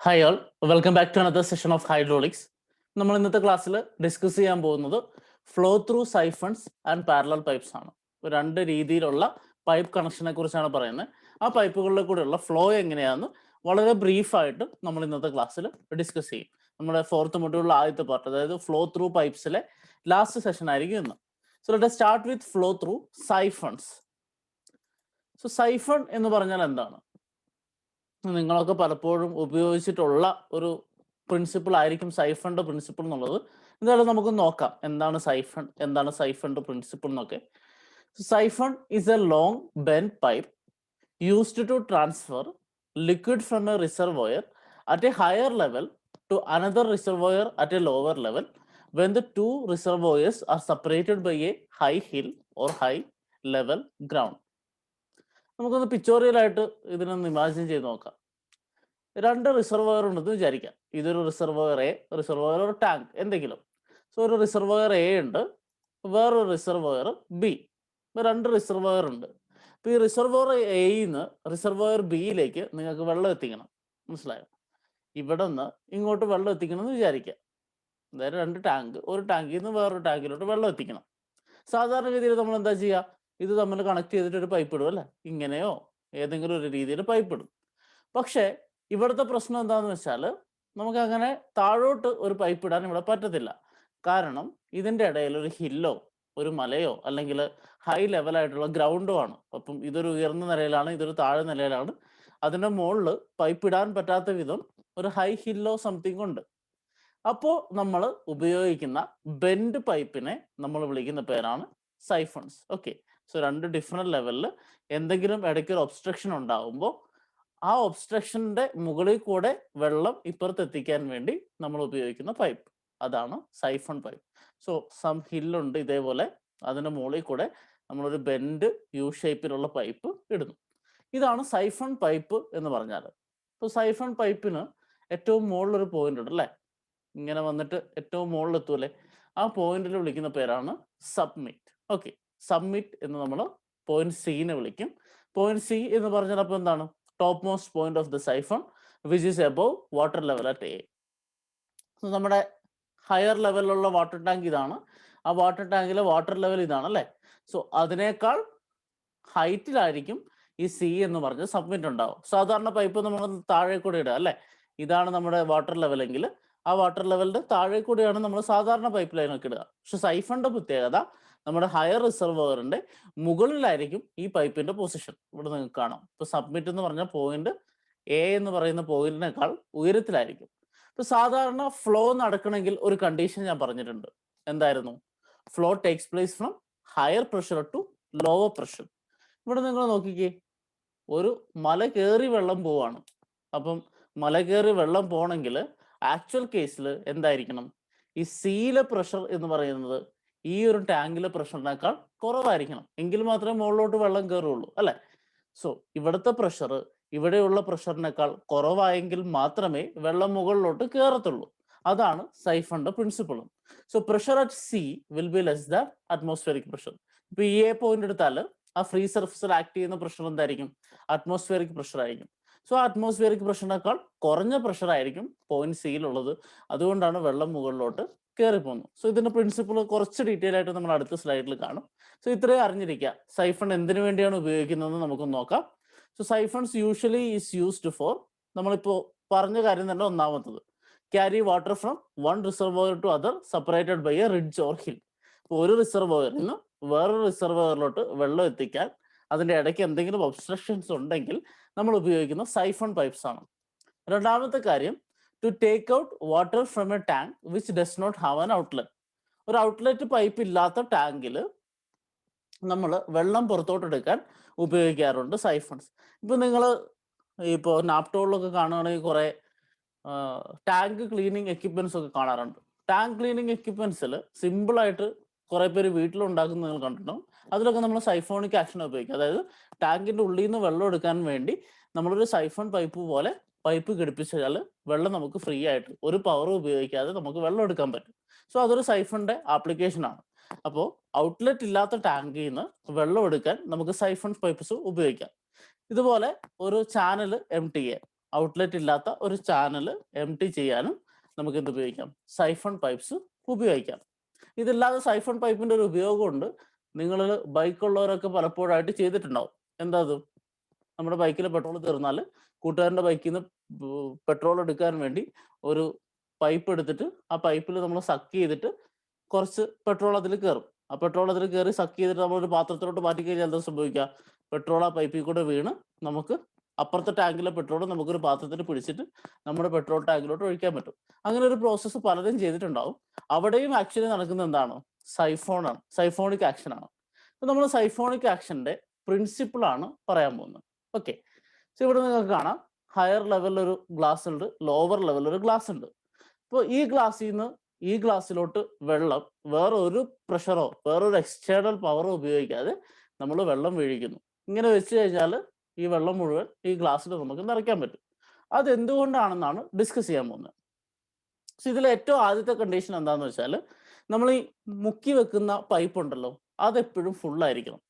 Hi all, welcome back to another session of hydraulics. നമ്മൾ ഇന്നത്തെ ക്ലാസ്സിൽ ഡിസ്കസ് ചെയ്യാൻ പോകുന്നത് flow through siphons and parallel pipes ആണ്. രണ്ട് രീതിയിലുള്ള പൈപ്പ് കണക്ഷനെ കുറിച്ചാണ് പറയുന്നത്. ആ പൈപ്പുകളിൽ കൂടെയുള്ള ഫ്ലോ എങ്ങനെയാണെന്ന് വളരെ ബ്രീഫായിട്ട് നമ്മൾ ഇന്നത്തെ ക്ലാസ്സിൽ ഡിസ്കസ് ചെയ്യും. നമ്മുടെ ഫോർത്ത് മൊഡ്യൂളിലെ ആദ്യത്തെ പാർട്ട്, അതായത് ഫ്ലോ ത്രൂ പൈപ്സിലെ ലാസ്റ്റ് സെഷൻ ആയിരിക്കും ഇന്ന്. So let start with flow through siphons. So siphon എന്ന് പറഞ്ഞാൽ എന്താണ്? നിങ്ങളൊക്കെ പലപ്പോഴും ഉപയോഗിച്ചിട്ടുള്ള ഒരു പ്രിൻസിപ്പിൾ ആയിരിക്കും സൈഫണിന്റെ പ്രിൻസിപ്പിൾ എന്നുള്ളത്. എന്തായാലും നമുക്ക് നോക്കാം എന്താണ് സൈഫൺ, എന്താണ് സൈഫണിന്റെ പ്രിൻസിപ്പിൾ എന്നൊക്കെ. Siphon is a long bend pipe used to transfer liquid from a reservoir at a higher level to another reservoir at a lower level when the two reservoirs are separated by a high hill or high level ground. നമുക്കൊന്ന് പിക്ചോറിയലായിട്ട് ഇതിനൊന്ന് imagine ചെയ്ത് നോക്കാം. രണ്ട് reservoir ഉണ്ടെന്ന് വിചാരിക്കാം. ഇതൊരു reservoir A, reservoir ഒരു tank എന്തെങ്കിലും. സോ ഒരു റിസർവോയർ എ ഉണ്ട്, വേറൊരു റിസർവോയർ ബി. രണ്ട് റിസർവോയർ ഉണ്ട്. അപ്പോൾ ഈ റിസർവോയർ എയിൽ നിന്ന് റിസർവോയർ ബിയിലേക്ക് നിങ്ങൾക്ക് വെള്ളം എത്തിക്കണം. മനസ്സിലായോ? ഇവിടെ നിന്ന് ഇങ്ങോട്ട് വെള്ളം എത്തിക്കണം എന്ന് വിചാരിക്കാം. അതായത് രണ്ട് ടാങ്ക്, ഒരു ടാങ്കിൽ നിന്ന് വേറൊരു ടാങ്കിലോട്ട് വെള്ളം എത്തിക്കണം. സാധാരണഗതിയിൽ നമ്മൾ എന്താ ചെയ്യുക? ഇത് തമ്മിൽ കണക്ട് ചെയ്തിട്ട് ഒരു പൈപ്പ് ഇടും അല്ലേ? ഇങ്ങനെയോ ഏതെങ്കിലും ഒരു രീതിയിൽ പൈപ്പ് ഇടും. പക്ഷേ ഇവിടുത്തെ പ്രശ്നം എന്താണെന്ന് വെച്ചാൽ നമുക്ക് അങ്ങനെ താഴോട്ട് ഒരു പൈപ്പ് ഇടാൻ ഇവിടെ പറ്റത്തില്ല. കാരണം ഇതിൻ്റെ ഇടയിൽ ഒരു ഹില്ലോ ഒരു മലയോ അല്ലെങ്കിൽ ഹൈ ലെവലായിട്ടുള്ള ഗ്രൗണ്ടോ ആണ്. അപ്പം ഇതൊരു ഉയർന്ന നിലയിലാണ്, ഇതൊരു താഴെ നിലയിലാണ്. അതിൻ്റെ മുകളിൽ പൈപ്പ് ഇടാൻ പറ്റാത്ത വിധം ഒരു ഹൈ ഹില്ലോ സംതിങ് ഉണ്ട്. അപ്പോൾ നമ്മൾ ഉപയോഗിക്കുന്ന ബെൻഡ് പൈപ്പിനെ നമ്മൾ വിളിക്കുന്ന പേരാണ് സൈഫൺസ്. ഓക്കെ, സോ രണ്ട് ഡിഫറെൻറ്റ് ലെവലിൽ എന്തെങ്കിലും ഇടയ്ക്ക് ഒരു ഒബ്സ്ട്രക്ഷൻ ഉണ്ടാകുമ്പോൾ ആ ഒബ്സ്ട്രക്ഷൻ്റെ മുകളിൽ കൂടെ വെള്ളം ഇപ്പുറത്തെത്തിക്കാൻ വേണ്ടി നമ്മൾ ഉപയോഗിക്കുന്ന പൈപ്പ്, അതാണ് സൈഫൺ പൈപ്പ്. സോ സം ഹില്ലുണ്ട് ഇതേപോലെ, അതിൻ്റെ മുകളിൽ കൂടെ നമ്മളൊരു ബെൻഡ് യു ഷേപ്പിലുള്ള പൈപ്പ് ഇടുന്നു. ഇതാണ് സൈഫൺ പൈപ്പ് എന്ന് പറഞ്ഞാൽ. ഇപ്പോൾ സൈഫൺ പൈപ്പിന് ഏറ്റവും മുകളിലൊരു പോയിന്റ് ഉണ്ട് അല്ലേ? ഇങ്ങനെ വന്നിട്ട് ഏറ്റവും മുകളിൽ എത്തൂലേ? ആ പോയിന്റിൽ വിളിക്കുന്ന പേരാണ് സബ്മിറ്റ്. ഓക്കെ, സബ്മിറ്റ് എന്ന് നമ്മൾ പോയിന്റ് സിനെ വിളിക്കും. പോയിന്റ് സി എന്ന് പറഞ്ഞാൽ അപ്പോൾ എന്താണ്? Top most point of the siphon which is above water level at A. നമ്മുടെ ഹയർ ലെവലിലുള്ള വാട്ടർ ടാങ്ക് ഇതാണ്. ആ വാട്ടർ ടാങ്കിലെ വാട്ടർ ലെവൽ ഇതാണ് അല്ലേ? സോ അതിനേക്കാൾ ഹൈറ്റിലായിരിക്കും ഈ സി എന്ന് പറഞ്ഞ സബ്മിറ്റ് ഉണ്ടാവും. സാധാരണ പൈപ്പ് നമ്മൾ താഴെ കൂടെ ഇടുക അല്ലേ? ഇതാണ് നമ്മുടെ വാട്ടർ ലെവലെങ്കിൽ ആ വാട്ടർ ലെവലിന്റെ താഴെ കൂടിയാണ് നമ്മൾ സാധാരണ പൈപ്പ് ലൈനൊക്കെ ഇടുക. പക്ഷെ സൈഫണിന്റെ പ്രത്യേകത നമ്മുടെ ഹയർ റിസർവോയറിന്റെ മുകളിലായിരിക്കും ഈ പൈപ്പിന്റെ പൊസിഷൻ. ഇവിടെ നിങ്ങൾക്ക് കാണാം. ഇപ്പൊ സബ്മിറ്റ് എന്ന് പറഞ്ഞ പോയിന്റ് എ എന്ന് പറയുന്ന പോയിന്റിനേക്കാൾ ഉയരത്തിലായിരിക്കും. ഇപ്പൊ സാധാരണ ഫ്ലോ നടക്കണമെങ്കിൽ ഒരു കണ്ടീഷൻ ഞാൻ പറഞ്ഞിട്ടുണ്ട്. എന്തായിരുന്നു? Flow takes place from higher pressure to lower pressure. ഇവിടെ നിങ്ങൾ നോക്കിക്കേ, ഒരു മല കയറി വെള്ളം പോവാണ്. അപ്പം മല കയറി വെള്ളം പോകണമെങ്കിൽ ആക്ച്വൽ കേസിൽ എന്തായിരിക്കണം? ഈ സീയിലെ പ്രഷർ എന്ന് പറയുന്നത് ഈ ഒരു ടാങ്കിലെ പ്രഷറിനേക്കാൾ കുറവായിരിക്കണം. എങ്കിൽ മാത്രമേ മുകളിലോട്ട് വെള്ളം കയറുള്ളൂ അല്ലെ? സോ ഇവിടുത്തെ പ്രഷർ ഇവിടെയുള്ള പ്രഷറിനേക്കാൾ കുറവായെങ്കിൽ മാത്രമേ വെള്ളം മുകളിലോട്ട് കയറത്തുള്ളൂ. അതാണ് സൈഫണിന്റെ പ്രിൻസിപ്പിളും. So pressure at C will be less than atmospheric pressure. ഇപ്പൊ ഈ എ പോയിന്റ് എടുത്താൽ ആ ഫ്രീ സർഫസിൽ ആക്ട് ചെയ്യുന്ന പ്രഷർ എന്തായിരിക്കും? അറ്റ്മോസ്ഫിയറിക് പ്രഷർ ആയിരിക്കും. സോ അറ്റ്മോസ്ഫിയറിക് പ്രഷറിനേക്കാൾ കുറഞ്ഞ പ്രഷർ ആയിരിക്കും പോയിന്റ് സിയിലുള്ളത്. അതുകൊണ്ടാണ് വെള്ളം മുകളിലോട്ട് കയറി പോകുന്നത്. സോ ഇതിന്റെ പ്രിൻസിപ്പിൾ കുറച്ച് ഡീറ്റെയിൽ ആയിട്ട് നമ്മൾ അടുത്ത സ്ലൈഡിൽ കാണും. സോ ഇത്രയും അറിഞ്ഞിരിക്കുക. സൈഫൺ എന്തിനു വേണ്ടിയാണ് ഉപയോഗിക്കുന്നതെന്ന് നമുക്ക് നോക്കാം. So siphons usually is used for, നമ്മളിപ്പോൾ പറഞ്ഞ കാര്യം തന്നെ ഒന്നാമത്തത്, carry water from one reservoir to other separated by a ridge or hill. ഇപ്പോൾ ഒരു റിസർവോയറിൽ നിന്ന് വേറൊരു റിസർവോയറിലോട്ട് വെള്ളം എത്തിക്കാൻ അതിൻ്റെ ഇടയ്ക്ക് എന്തെങ്കിലും ഒബ്സ്ട്രക്ഷൻസ് ഉണ്ടെങ്കിൽ നമ്മൾ ഉപയോഗിക്കുന്ന സൈഫൺ പൈപ്സ് ആണ്. രണ്ടാമത്തെ കാര്യം, to take out water from a tank which does not have an outlet. ഒരു ഔട്ട്ലെറ്റ് പൈപ്പ് ഇല്ലാത്ത ടാങ്കിൽ നമ്മൾ വെള്ളം പുറത്തോട്ടെടുക്കാൻ ഉപയോഗിക്കാറുണ്ട് സൈഫൺസ്. ഇപ്പം നിങ്ങൾ ഇപ്പോൾ നാപ്റ്റോളിലൊക്കെ കാണുകയാണെങ്കിൽ കുറേ ടാങ്ക് ക്ലീനിങ് എക്യുപ്മെന്റ്സ് ഒക്കെ കാണാറുണ്ട്. ടാങ്ക് ക്ലീനിങ് എക്യുപ്മെന്റ്സിൽ സിമ്പിളായിട്ട് കുറേ പേര് വീട്ടിലുണ്ടാക്കുന്ന നിങ്ങൾ കണ്ടിട്ടുണ്ടാവും. അതിലൊക്കെ നമ്മൾ സൈഫോണിക് ആക്ഷൻ ഉപയോഗിക്കുക. അതായത് ടാങ്കിന്റെ ഉള്ളിൽ നിന്ന് വെള്ളം എടുക്കാൻ വേണ്ടി നമ്മളൊരു സൈഫൺ പൈപ്പ് പോലെ പൈപ്പ് ഘടിപ്പിച്ചാൽ വെള്ളം നമുക്ക് ഫ്രീ ആയിട്ട് ഒരു പവർ ഉപയോഗിക്കാതെ നമുക്ക് വെള്ളം എടുക്കാൻ പറ്റും. സോ അതൊരു സൈഫണിന്റെ ആപ്ലിക്കേഷൻ ആണ്. അപ്പോൾ ഔട്ട്ലെറ്റ് ഇല്ലാത്ത ടാങ്കിൽ നിന്ന് വെള്ളം എടുക്കാൻ നമുക്ക് സൈഫൺ പൈപ്പ്സ് ഉപയോഗിക്കാം. ഇതുപോലെ ഒരു channel M T A, outlet ഇല്ലാത്ത ഒരു ചാനൽ എം ടി ചെയ്യാനും നമുക്ക് എന്ത് ഉപയോഗിക്കാം? സൈഫൺ പൈപ്പ്സ് ഉപയോഗിക്കാം. ഇതില്ലാതെ സൈഫൺ പൈപ്പിന്റെ ഒരു ഉപയോഗമുണ്ട്. നിങ്ങൾ ബൈക്കുള്ളവരൊക്കെ പലപ്പോഴായിട്ട് ചെയ്തിട്ടുണ്ടാവും. എന്താ അത്? നമ്മുടെ ബൈക്കിൽ പെട്രോൾ തീർന്നാൽ കൂട്ടുകാരൻ്റെ ബൈക്കിൽ നിന്ന് പെട്രോൾ എടുക്കാൻ വേണ്ടി ഒരു പൈപ്പ് എടുത്തിട്ട് ആ പൈപ്പിൽ നമ്മൾ സക്ക് ചെയ്തിട്ട് കുറച്ച് പെട്രോൾ അതിൽ കയറും. ആ പെട്രോൾ അതിൽ കയറി സക്ക് ചെയ്തിട്ട് നമ്മളൊരു പാത്രത്തിലോട്ട് മാറ്റി കഴിഞ്ഞാൽ എന്താ സംഭവിക്കുക? പെട്രോൾ ആ പൈപ്പിൽ കൂടെ വീണ് നമുക്ക് അപ്പുറത്തെ ടാങ്കിലെ പെട്രോൾ നമുക്കൊരു പാത്രത്തിൽ പിടിച്ചിട്ട് നമ്മുടെ പെട്രോൾ ടാങ്കിലോട്ട് ഒഴിക്കാൻ പറ്റും. അങ്ങനെ ഒരു പ്രോസസ്സ് പലരും ചെയ്തിട്ടുണ്ടാവും. അവിടെയും ആക്ച്വലി നടക്കുന്നത് എന്താണ്? സൈഫോണാണ്, സൈഫോണിക് ആക്ഷൻ ആണ്. അപ്പോൾ നമ്മൾ സൈഫോണിക് ആക്ഷന്റെ പ്രിൻസിപ്പിൾ ആണ് പറയാൻ പോകുന്നത്. ഓക്കെ, സോ ഇവിടെ നിങ്ങൾക്ക് കാണാം ഹയർ ലെവലിൽ ഒരു ഗ്ലാസ് ഉണ്ട്, ലോവർ ലെവലിൽ ഒരു ഗ്ലാസ് ഉണ്ട്. അപ്പോൾ ഈ ഗ്ലാസ്സിൽ നിന്ന് ഈ ഗ്ലാസ്സിലോട്ട് വെള്ളം വേറെ ഒരു പ്രഷറോ വേറൊരു എക്സ്റ്റേണൽ പവറോ ഉപയോഗിക്കാതെ നമ്മൾ വെള്ളം വീഴിക്കുന്നു. ഇങ്ങനെ വെച്ച് കഴിഞ്ഞാൽ ഈ വെള്ളം മുഴുവൻ ഈ ഗ്ലാസ്സിൽ നമുക്ക് നിറയ്ക്കാൻ പറ്റും. അതെന്തുകൊണ്ടാണെന്നാണ് ഡിസ്കസ് ചെയ്യാൻ പോകുന്നത്. സോ ഇതിൽ ഏറ്റവും ആദ്യത്തെ കണ്ടീഷൻ എന്താണെന്ന് വെച്ചാൽ, നമ്മൾ ഈ മുക്കി വെക്കുന്ന പൈപ്പ് ഉണ്ടല്ലോ, അതെപ്പോഴും ഫുള്ളായിരിക്കണം.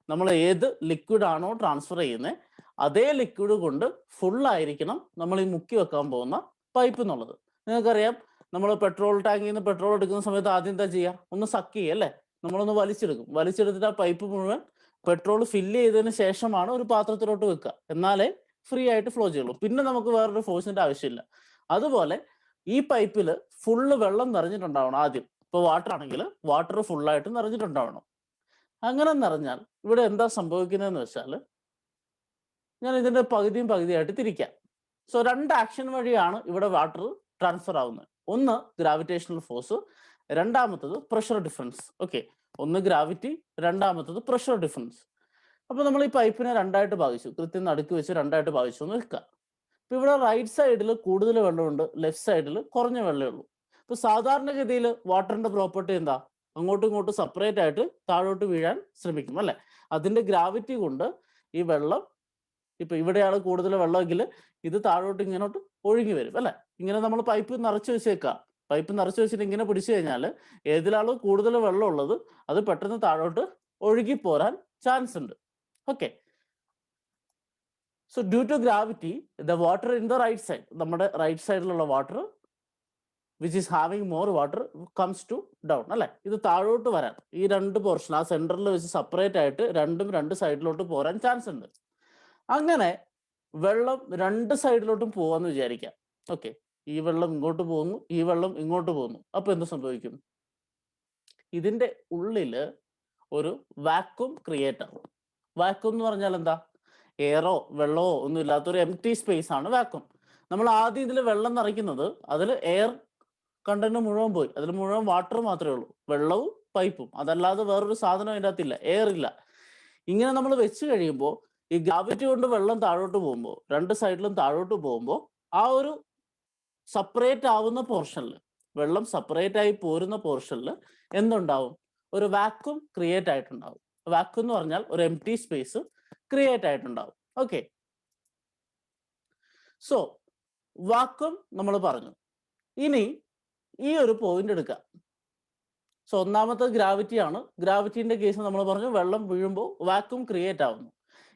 നമ്മൾ ഏത് ലിക്വിഡ് ആണോ ട്രാൻസ്ഫർ ചെയ്യുന്നത് അതേ ലിക്വിഡ് കൊണ്ട് ഫുള്ളായിരിക്കണം നമ്മൾ ഈ മുക്കി വെക്കാൻ പോകുന്ന പൈപ്പ് എന്നുള്ളത്. നിങ്ങൾക്കറിയാം, നമ്മൾ പെട്രോൾ ടാങ്കിൽ നിന്ന് പെട്രോൾ എടുക്കുന്ന സമയത്ത് ആദ്യം എന്താ ചെയ്യുക? ഒന്ന് സക്ക് ചെയ്യുക അല്ലേ? നമ്മളൊന്ന് വലിച്ചെടുക്കും. വലിച്ചെടുത്തിട്ട് ആ പൈപ്പ് മുഴുവൻ പെട്രോൾ ഫില്ല് ചെയ്തതിന് ശേഷമാണ് ഒരു പാത്രത്തിലോട്ട് വെക്കുക. എന്നാലേ ഫ്രീ ആയിട്ട് ഫ്ലോ ചെയ്യുള്ളൂ. പിന്നെ നമുക്ക് വേറൊരു ഫോഴ്സിന്റെ ആവശ്യമില്ല. അതുപോലെ ഈ പൈപ്പിൽ ഫുള്ള് വെള്ളം നിറഞ്ഞിട്ടുണ്ടാവണം ആദ്യം. ഇപ്പോൾ വാട്ടർ ആണെങ്കിൽ വാട്ടർ ഫുള്ളായിട്ട് നിറഞ്ഞിട്ടുണ്ടാവണം. അങ്ങനെ നിറഞ്ഞാൽ ഇവിടെ എന്താ സംഭവിക്കുന്നതെന്ന് വെച്ചാൽ, ഞാൻ ഇതിന്റെ പകുതിയും പകുതിയായിട്ട് തിരിക്കാം. സോ രണ്ട് ആക്ഷൻ വഴിയാണ് ഇവിടെ വാട്ടർ ട്രാൻസ്ഫർ ആവുന്നത്. ഒന്ന് ഗ്രാവിറ്റേഷണൽ ഫോഴ്സ്, രണ്ടാമത്തത് പ്രഷർ ഡിഫറൻസ്. ഓക്കെ, ഒന്ന് ഗ്രാവിറ്റി, രണ്ടാമത്തത് പ്രഷർ ഡിഫറൻസ്. അപ്പോൾ നമ്മൾ ഈ പൈപ്പിനെ രണ്ടായിട്ട് ഭാഗിച്ചു, കൃത്യം നടുക്ക് വെച്ച് രണ്ടായിട്ട് ഭാഗിച്ചു എന്ന് വെക്കുക. ഇപ്പൊ ഇവിടെ റൈറ്റ് സൈഡിൽ കൂടുതൽ വെള്ളമുണ്ട്, ലെഫ്റ്റ് സൈഡിൽ കുറഞ്ഞ വെള്ളമേ ഉള്ളൂ. ഇപ്പൊ സാധാരണഗതിയിൽ വാട്ടറിന്റെ പ്രോപ്പർട്ടി എന്താ? അങ്ങോട്ടും ഇങ്ങോട്ടും സെപ്പറേറ്റ് ആയിട്ട് താഴോട്ട് വീഴാൻ ശ്രമിക്കും അല്ലെ? അതിന്റെ ഗ്രാവിറ്റി കൊണ്ട് ഈ വെള്ളം, ഇപ്പൊ ഇവിടെയാണ് കൂടുതൽ വെള്ളമെങ്കിൽ ഇത് താഴോട്ട് ഇങ്ങോട്ട് ഒഴുകി വരും അല്ലെ? ഇങ്ങനെ നമ്മൾ പൈപ്പ് നിറച്ചു വെച്ചേക്കുക. പൈപ്പ് നിറച്ചു വെച്ചിട്ട് ഇങ്ങനെ പിടിച്ചു കഴിഞ്ഞാൽ ഏതിലാണോ കൂടുതൽ വെള്ളം ഉള്ളത് അത് പെട്ടെന്ന് താഴോട്ട് ഒഴുകി പോരാൻ ചാൻസ് ഉണ്ട്. Okay, so due to gravity the water in the right side, നമ്മുടെ റൈറ്റ് സൈഡിലുള്ള water which is having more water comes to down അല്ലെ? ഇത് താഴോട്ട് വരാൻ ഈ രണ്ട് പോർഷൻ ആ സെന്ററിൽ വെച്ച് സെപ്പറേറ്റ് ആയിട്ട് രണ്ടും രണ്ട് സൈഡിലോട്ട് പോരാൻ ചാൻസ് ഉണ്ട്. അങ്ങനെ വെള്ളം രണ്ട് സൈഡിലോട്ടും പോവാന്ന് വിചാരിക്കാം. ഓക്കെ, ഈ വെള്ളം ഇങ്ങോട്ട് പോകുന്നു, ഈ വെള്ളം ഇങ്ങോട്ട് പോകുന്നു. അപ്പൊ എന്ത് സംഭവിക്കും? ഇതിന്റെ ഉള്ളില് ഒരു വാക്വം ക്രിയേറ്റ് ആവും. വാക്വം എന്ന് പറഞ്ഞാൽ എന്താ? എയറോ വെള്ളമോ ഒന്നും ഇല്ലാത്തൊരു എംപ്റ്റി സ്പേസ് ആണ് വാക്വം. നമ്മൾ ആദ്യം ഇതിൽ വെള്ളം നിറയ്ക്കുന്നത് അതിൽ എയർ കണ്ടന്റ് മുഴുവൻ പോയി, അതിൽ മുഴുവൻ വാട്ടർ മാത്രമേ ഉള്ളൂ, വെള്ളവും പൈപ്പും. അതല്ലാതെ വേറൊരു സാധനം അതിൻ്റെ അകത്തില്ല, എയർ ഇല്ല. ഇങ്ങനെ നമ്മൾ വെച്ച് കഴിയുമ്പോൾ ഈ ഗ്രാവിറ്റി കൊണ്ട് വെള്ളം താഴോട്ട് പോകുമ്പോൾ, രണ്ട് സൈഡിലും താഴോട്ട് പോകുമ്പോൾ, ആ ഒരു സെപ്പറേറ്റ് ആവുന്ന പോർഷനിൽ, വെള്ളം സെപ്പറേറ്റ് ആയി പോരുന്ന പോർഷനിൽ എന്തുണ്ടാവും? ഒരു വാക്വം ക്രിയേറ്റ് ആയിട്ടുണ്ടാവും. വാക്വം എന്ന് പറഞ്ഞാൽ ഒരു എംപ്റ്റി സ്പേസ് ക്രിയേറ്റ് ആയിട്ടുണ്ടാവും. ഓക്കെ, സോ വാക്വം നമ്മൾ പറഞ്ഞു. ഇനി ഈ ഒരു പോയിന്റ് എടുക്കാം. സോ ഒന്നാമത്തെ ഗ്രാവിറ്റി ആണ്. ഗ്രാവിറ്റിന്റെ കേസ് നമ്മൾ പറഞ്ഞു വെള്ളം വീഴുമ്പോൾ വാക്വം ക്രിയേറ്റ് ആവുന്നു.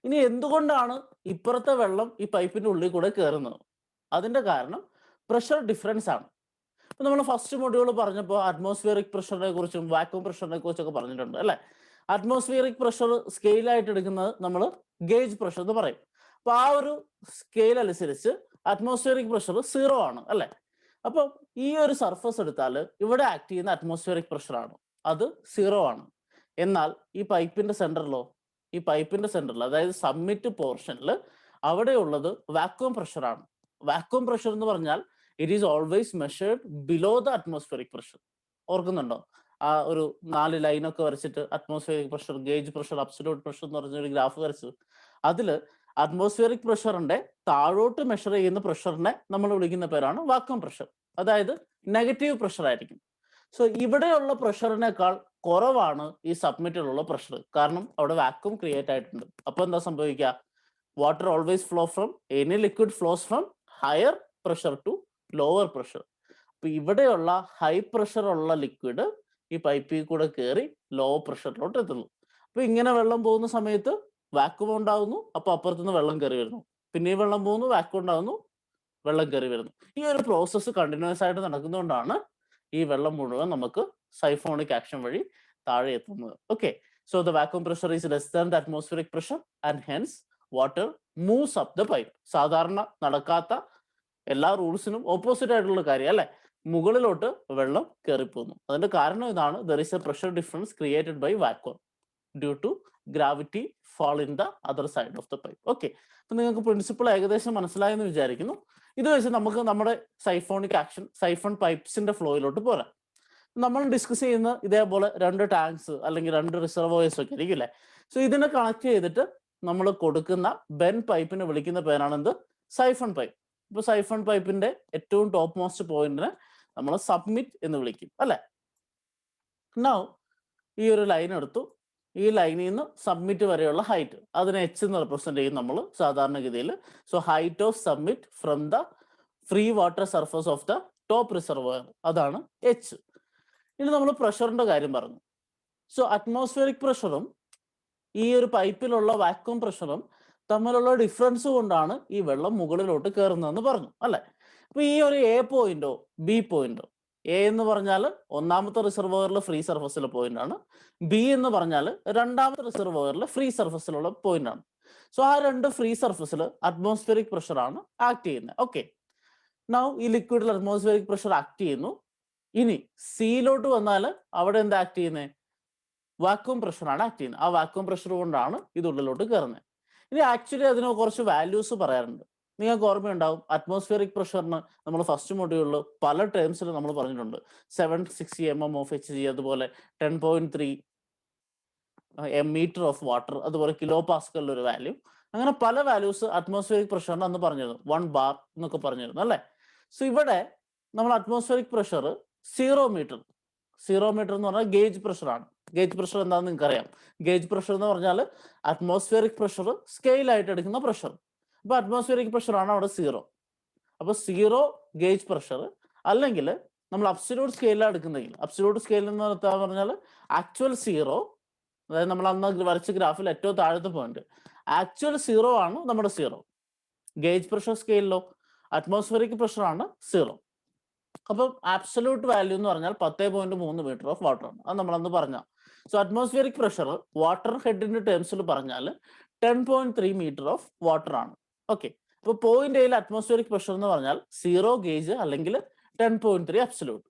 ഇനി എന്തുകൊണ്ടാണ് ഇപ്പുറത്തെ വെള്ളം ഈ പൈപ്പിന്റെ ഉള്ളിൽ കൂടെ കയറുന്നത്? അതിന്റെ കാരണം പ്രഷർ ഡിഫറൻസ് ആണ്. ഇപ്പൊ നമ്മൾ ഫസ്റ്റ് മൊഡ്യൂൾ പറഞ്ഞപ്പോൾ അറ്റ്മോസ്ഫിയറിക് പ്രഷറിനെ കുറിച്ചും വാക്വം പ്രഷറിനെ കുറിച്ചൊക്കെ പറഞ്ഞിട്ടുണ്ട് അല്ലെ? അറ്റ്മോസ്ഫിയറിക് പ്രഷർ സ്കെയിലായിട്ട് എടുക്കുന്നത് നമ്മൾ ഗേജ് പ്രഷർ എന്ന് പറയും. അപ്പൊ ആ ഒരു സ്കെയിൽ അനുസരിച്ച് അറ്റ്മോസ്ഫിയറിക് പ്രഷർ 0 ആണ് അല്ലെ? അപ്പം ഈ ഒരു സർഫസ് എടുത്താൽ ഇവിടെ ആക്ട് ചെയ്യുന്ന അറ്റ്മോസ്ഫിയറിക് പ്രഷറാണ്, അത് 0 ആണ്. എന്നാൽ ഈ പൈപ്പിന്റെ സെന്ററിലോ, ഈ പൈപ്പിന്റെ സെന്ററിൽ അതായത് സബ്മിറ്റ് പോർഷനിൽ അവിടെയുള്ളത് വാക്വം പ്രഷറാണ്. വാക്വം പ്രഷർ എന്ന് പറഞ്ഞാൽ it is always measured below the atmospheric pressure. ഓർക്കുന്നുണ്ടോ? ആ ഒരു 4 ലൈനൊക്കെ വരച്ചിട്ട് atmospheric pressure, gauge pressure, absolute pressure എന്ന് പറഞ്ഞൊരു ഗ്രാഫ് വരച്ചു. അതിൽ അറ്റ്മോസ്ഫിയറിക് പ്രഷറിന്റെ താഴോട്ട് മെഷർ ചെയ്യുന്ന പ്രഷറിനെ നമ്മൾ വിളിക്കുന്ന പേരാണ് വാക്വം പ്രഷർ. അതായത് നെഗറ്റീവ് പ്രഷർ ആയിരിക്കും. സോ ഇവിടെയുള്ള പ്രഷറിനേക്കാൾ കുറവാണ് ഈ സബ്മിറ്റിലുള്ള പ്രഷർ, കാരണം അവിടെ വാക്വം ക്രിയേറ്റ് ആയിട്ടുണ്ട്. അപ്പൊ എന്താ സംഭവിക്കുക? Water always flow from any liquid flows from higher pressure to lower pressure. അപ്പൊ ഇവിടെയുള്ള ഹൈ പ്രഷർ ഉള്ള ലിക്വിഡ് ഈ പൈപ്പിൽ കൂടെ കയറി ലോ പ്രഷറിലോട്ട് എത്തുന്നു. അപ്പൊ ഇങ്ങനെ വെള്ളം പോകുന്ന സമയത്ത് വാക്വം ഉണ്ടാകുന്നു, അപ്പൊ അപ്പുറത്തുനിന്ന് വെള്ളം കയറി വരുന്നു. പിന്നെ ഈ വെള്ളം പോകുന്നു, വാക്വം ഉണ്ടാകുന്നു, വെള്ളം കയറി വരുന്നു. ഈ ഒരു പ്രോസസ്സ് കണ്ടിന്യൂസ് ആയിട്ട് നടക്കുന്നതുകൊണ്ടാണ് ഈ വെള്ളം മുഴുവൻ നമുക്ക് സൈഫോണിക് ആക്ഷൻ വഴി താഴെ എത്തുന്നത്. Okay, so the vacuum pressure is less than the atmospheric pressure and hence water moves up the pipe. സാധാരണ നടക്കാത്ത എല്ലാ റൂൾസിനും ഓപ്പോസിറ്റ് ആയിട്ടുള്ള കാര്യം അല്ലെ, മുകളിലോട്ട് വെള്ളം കയറിപ്പോകുന്നു. അതിന്റെ കാരണം ഇതാണ്, there is a pressure difference created by vacuum due to gravity fall in the other side of the pipe. Okay, അപ്പൊ നിങ്ങൾക്ക് പ്രിൻസിപ്പിൾ ഏകദേശം മനസ്സിലായെന്ന് വിചാരിക്കുന്നു. ഇത് വെച്ച് നമുക്ക് നമ്മുടെ സൈഫോണിക് ആക്ഷൻ സൈഫൺ പൈപ്പ്സിന്റെ ഫ്ലോയിലോട്ട് പോരാം. നമ്മൾ ഡിസ്കസ് ചെയ്യുന്ന ഇതേപോലെ 2 ടാങ്ക്സ് അല്ലെങ്കിൽ 2 റിസർവോയേഴ്സ് ഒക്കെ ആയിരിക്കും അല്ലേ. സോ ഇതിനെ കണക്ട് ചെയ്തിട്ട് നമ്മൾ കൊടുക്കുന്ന ബെൻ പൈപ്പിനെ വിളിക്കുന്ന പേരാണ് എന്ത്? Siphon pipe. ഇപ്പൊ സൈഫൺ പൈപ്പിന്റെ ഏറ്റവും ടോപ്പ് മോസ്റ്റ് പോയിന്റിനെ നമ്മൾ സബ്മിറ്റ് എന്ന് വിളിക്കും അല്ലെ. നൗ ഈ ഒരു ലൈൻ എടുത്തു, ഈ ലൈനിൽ നിന്ന് സബ്മിറ്റ് വരെയുള്ള ഹൈറ്റ് അതിനെ എച്ച് എന്ന് റെപ്രസെന്റ് ചെയ്യും നമ്മൾ സാധാരണഗതിയിൽ. So height of submit from the free water surface of the top reservoir, അതാണ് എച്ച്. ഇനി നമ്മൾ പ്രഷറിന്റെ കാര്യം പറഞ്ഞു. സോ അറ്റ്മോസ്ഫിയറിക് പ്രഷറും ഈ ഒരു പൈപ്പിലുള്ള വാക്യൂം പ്രഷറും തമ്മിലുള്ള ഡിഫറൻസ് കൊണ്ടാണ് ഈ വെള്ളം മുകളിലോട്ട് കയറുന്നതെന്ന് പറഞ്ഞു അല്ലെ. അപ്പൊ ഈ ഒരു എ പോയിന്റോ ബി പോയിന്റോ, എ എന്ന് പറഞ്ഞാൽ ഒന്നാമത്തെ റിസർവോയറിൽ ഫ്രീ സർഫസിലെ പോയിന്റ് ആണ്, ബി എന്ന് പറഞ്ഞാൽ രണ്ടാമത്തെ റിസർവോയറിൽ ഫ്രീ സർഫസിലുള്ള പോയിന്റ് ആണ്. സോ ആ 2 ഫ്രീ സർഫസിൽ അറ്റ്മോസ്ഫിയറിക് പ്രഷർ ആണ് ആക്ട് ചെയ്യുന്നത്. ഓക്കെ, നൗ ഈ ലിക്വിഡിൽ അറ്റ്മോസ്ഫിയറിക് പ്രഷർ ആക്ട് ചെയ്യുന്നു. ഇനി സിയിലോട്ട് വന്നാൽ അവിടെ എന്താ ആക്ട് ചെയ്യുന്നത്? വാക്യൂം പ്രഷറാണ് ആക്ട് ചെയ്യുന്നത്. ആ വാക്യൂം പ്രഷർ കൊണ്ടാണ് ഇത് ഉള്ളിലോട്ട് കയറുന്നത്. ഇനി ആക്ച്വലി അതിന് കുറച്ച് വാല്യൂസ് പറയാറുണ്ട്. നിങ്ങൾക്ക് ഓർമ്മയുണ്ടാവും, അറ്റ്മോസ്ഫിയറിക് പ്രഷറിന് നമ്മൾ ഫസ്റ്റ് മൊഡ്യൂളിൽ പല ടേംസിൽ നമ്മൾ പറഞ്ഞിട്ടുണ്ട്. 760 mm ഓഫ് HG, അതുപോലെ 10.3 മീറ്റർ ഓഫ് വാട്ടർ, അതുപോലെ കിലോ പാസ്കലിൽ ഒരു വാല്യൂ, അങ്ങനെ പല വാല്യൂസ് അറ്റ്മോസ്ഫിയറിക് പ്രഷറിന് അന്ന് പറഞ്ഞിരുന്നു. 1 bar എന്നൊക്കെ പറഞ്ഞിരുന്നു അല്ലേ. സോ ഇവിടെ നമ്മൾ അറ്റ്മോസ്ഫിയറിക് പ്രഷർ 0 മീറ്റർ എന്ന് പറഞ്ഞാൽ ഗേജ് പ്രഷറാണ്. ഗേജ് പ്രഷർ എന്താണെന്ന് നിങ്ങൾക്ക് അറിയാം. ഗേജ് പ്രഷർ എന്ന് പറഞ്ഞാൽ അറ്റ്മോസ്ഫിയറിക് പ്രഷർ സ്കെയിൽ ആയിട്ട് എടുക്കുന്ന പ്രഷർ. അപ്പൊ അറ്റ്മോസ്ഫിയറിക് പ്രഷർ ആണ് അവിടെ 0. അപ്പൊ 0 ഗേജ് പ്രഷർ, അല്ലെങ്കിൽ നമ്മൾ അബ്സല്യൂട്ട് സ്കെയിലാണ് എടുക്കുന്നെങ്കിൽ, അബ്സല്യൂട്ട് സ്കെയിൽ എന്ന് പറഞ്ഞാൽ ആക്ച്വൽ 0, അതായത് നമ്മൾ അന്ന് വരച്ച ഗ്രാഫിൽ ഏറ്റവും താഴത്തെ പോയിന്റ് ആക്ച്വൽ 0 ആണ് നമ്മുടെ 0. ഗേജ് പ്രഷർ സ്കെയിലിലോ അറ്റ്മോസ്ഫിയറിക് പ്രഷർ ആണ് 0. അപ്പം ആബ്സല്യൂട്ട് വാല്യൂ എന്ന് പറഞ്ഞാൽ 10.3 മീറ്റർ ഓഫ് വാട്ടർ ആണ്. അത് നമ്മളന്ന് പറഞ്ഞ. സോ അറ്റ്മോസ്ഫിയറിക് പ്രഷർ വാട്ടർ ഹെഡിന്റെ ടേംസിൽ പറഞ്ഞാൽ 10.3 മീറ്റർ ഓഫ് വാട്ടർ ആണ്. ഓക്കെ, അപ്പൊ പോയിന്റ് എയിൽ അറ്റ്മോസ്ഫിയറിക് പ്രഷർ എന്ന് പറഞ്ഞാൽ 0 ഗേജ് അല്ലെങ്കിൽ 10.3 അബ്സല്യൂട്ട്.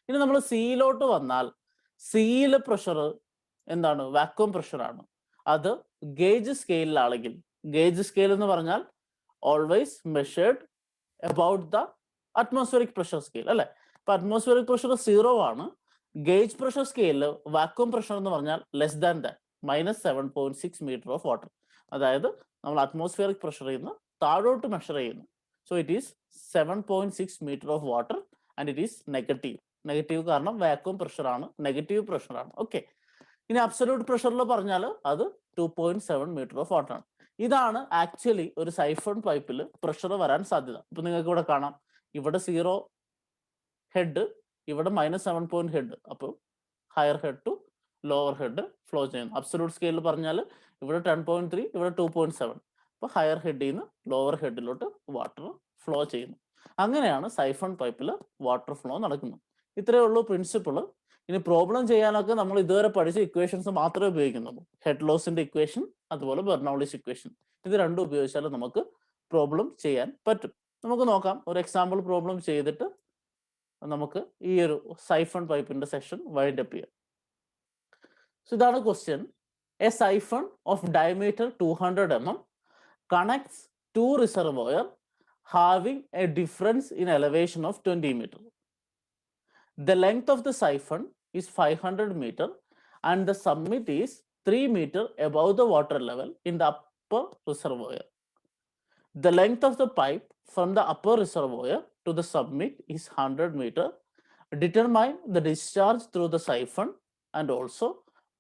ഇനി നമ്മൾ സിയിലോട്ട് വന്നാൽ സിയിലെ പ്രഷർ എന്താണ്? വാക്യൂം പ്രഷർ ആണ്. അത് ഗേജ് സ്കെയിലാണെങ്കിൽ, ഗേജ് സ്കെയിൽ എന്ന് പറഞ്ഞാൽ always measured about the atmospheric pressure scale അല്ലെ. ഇപ്പൊ അറ്റ്മോസ്ഫിയറിക് പ്രഷർ 0 ആണ്. ഗേജ് പ്രഷർ സ്കെയിലിൽ വാക്യൂം പ്രഷർ എന്ന് പറഞ്ഞാൽ less than that, -7.6 metre of water. അതായത് നമ്മൾ അറ്റ്മോസ്ഫിയറിക് പ്രഷറിൽ നിന്ന് താഴോട്ട് മെഷർ ചെയ്യുന്നു. So it is 7.6 metre of water and it is negative. Negative കാരണം വാക്യൂം പ്രഷർ ആണ്, നെഗറ്റീവ് പ്രഷർ ആണ്. ഓക്കെ, ഇനി അബ്സല്യൂട്ട് പ്രഷറിൽ പറഞ്ഞാൽ അത് 2.7 മീറ്റർ ഓഫ് വാട്ടർ ആണ്. ഇതാണ് ആക്ച്വലി ഒരു സൈഫൺ പൈപ്പിൽ പ്രഷർ വരാൻ സാധ്യത. ഇപ്പൊ നിങ്ങൾക്ക് ഇവിടെ കാണാം, ഇവിടെ 0 ഹെഡ്, ഇവിടെ -7 ഹെഡ്. അപ്പോൾ higher head to lower head flow ചെയ്യുന്നു. അബ്സല്യൂട്ട് സ്കെയിലിൽ പറഞ്ഞാൽ ഇവിടെ 10.3, ഇവിടെ 2.7. അപ്പോൾ ഹയർ ഹെഡിൽ നിന്ന് ലോവർ ഹെഡിലോട്ട് വാട്ടർ ഫ്ലോ ചെയ്യുന്നു. അങ്ങനെയാണ് സൈഫൺ പൈപ്പിൽ വാട്ടർ ഫ്ലോ നടക്കുന്നത്. ഇത്രയേ ഉള്ളൂ പ്രിൻസിപ്പിൾ. ഇനി പ്രോബ്ലം ചെയ്യാനൊക്കെ നമ്മൾ ഇതുവരെ പഠിച്ച ഇക്വേഷൻസ് മാത്രമേ ഉപയോഗിക്കുന്നുള്ളൂ. ഹെഡ് ലോസിന്റെ ഇക്വേഷൻ, അതുപോലെ ബെർണൗളിസ് ഇക്വേഷൻ. ഇത് രണ്ടും ഉപയോഗിച്ചാൽ നമുക്ക് പ്രോബ്ലം ചെയ്യാൻ പറ്റും. നമുക്ക് നോക്കാം, ഒരു എക്സാമ്പിൾ പ്രോബ്ലം ചെയ്തിട്ട് നമുക്ക് ഈ ഒരു സൈഫൺ പൈപ്പിന്റെ സെഷൻ വൈൻഡ് അപ്പ് ചെയ്യാം. സോ ഇതാണ് question. A siphon of diameter 200 mm connects 2 reservoirs having a difference in elevation of 20 meter. The length of the siphon is 500 meter and the summit is 3 meter above the water level in the upper reservoir. The length of the pipe from the upper reservoir to the summit is 100 meter. Determine the discharge through the siphon and also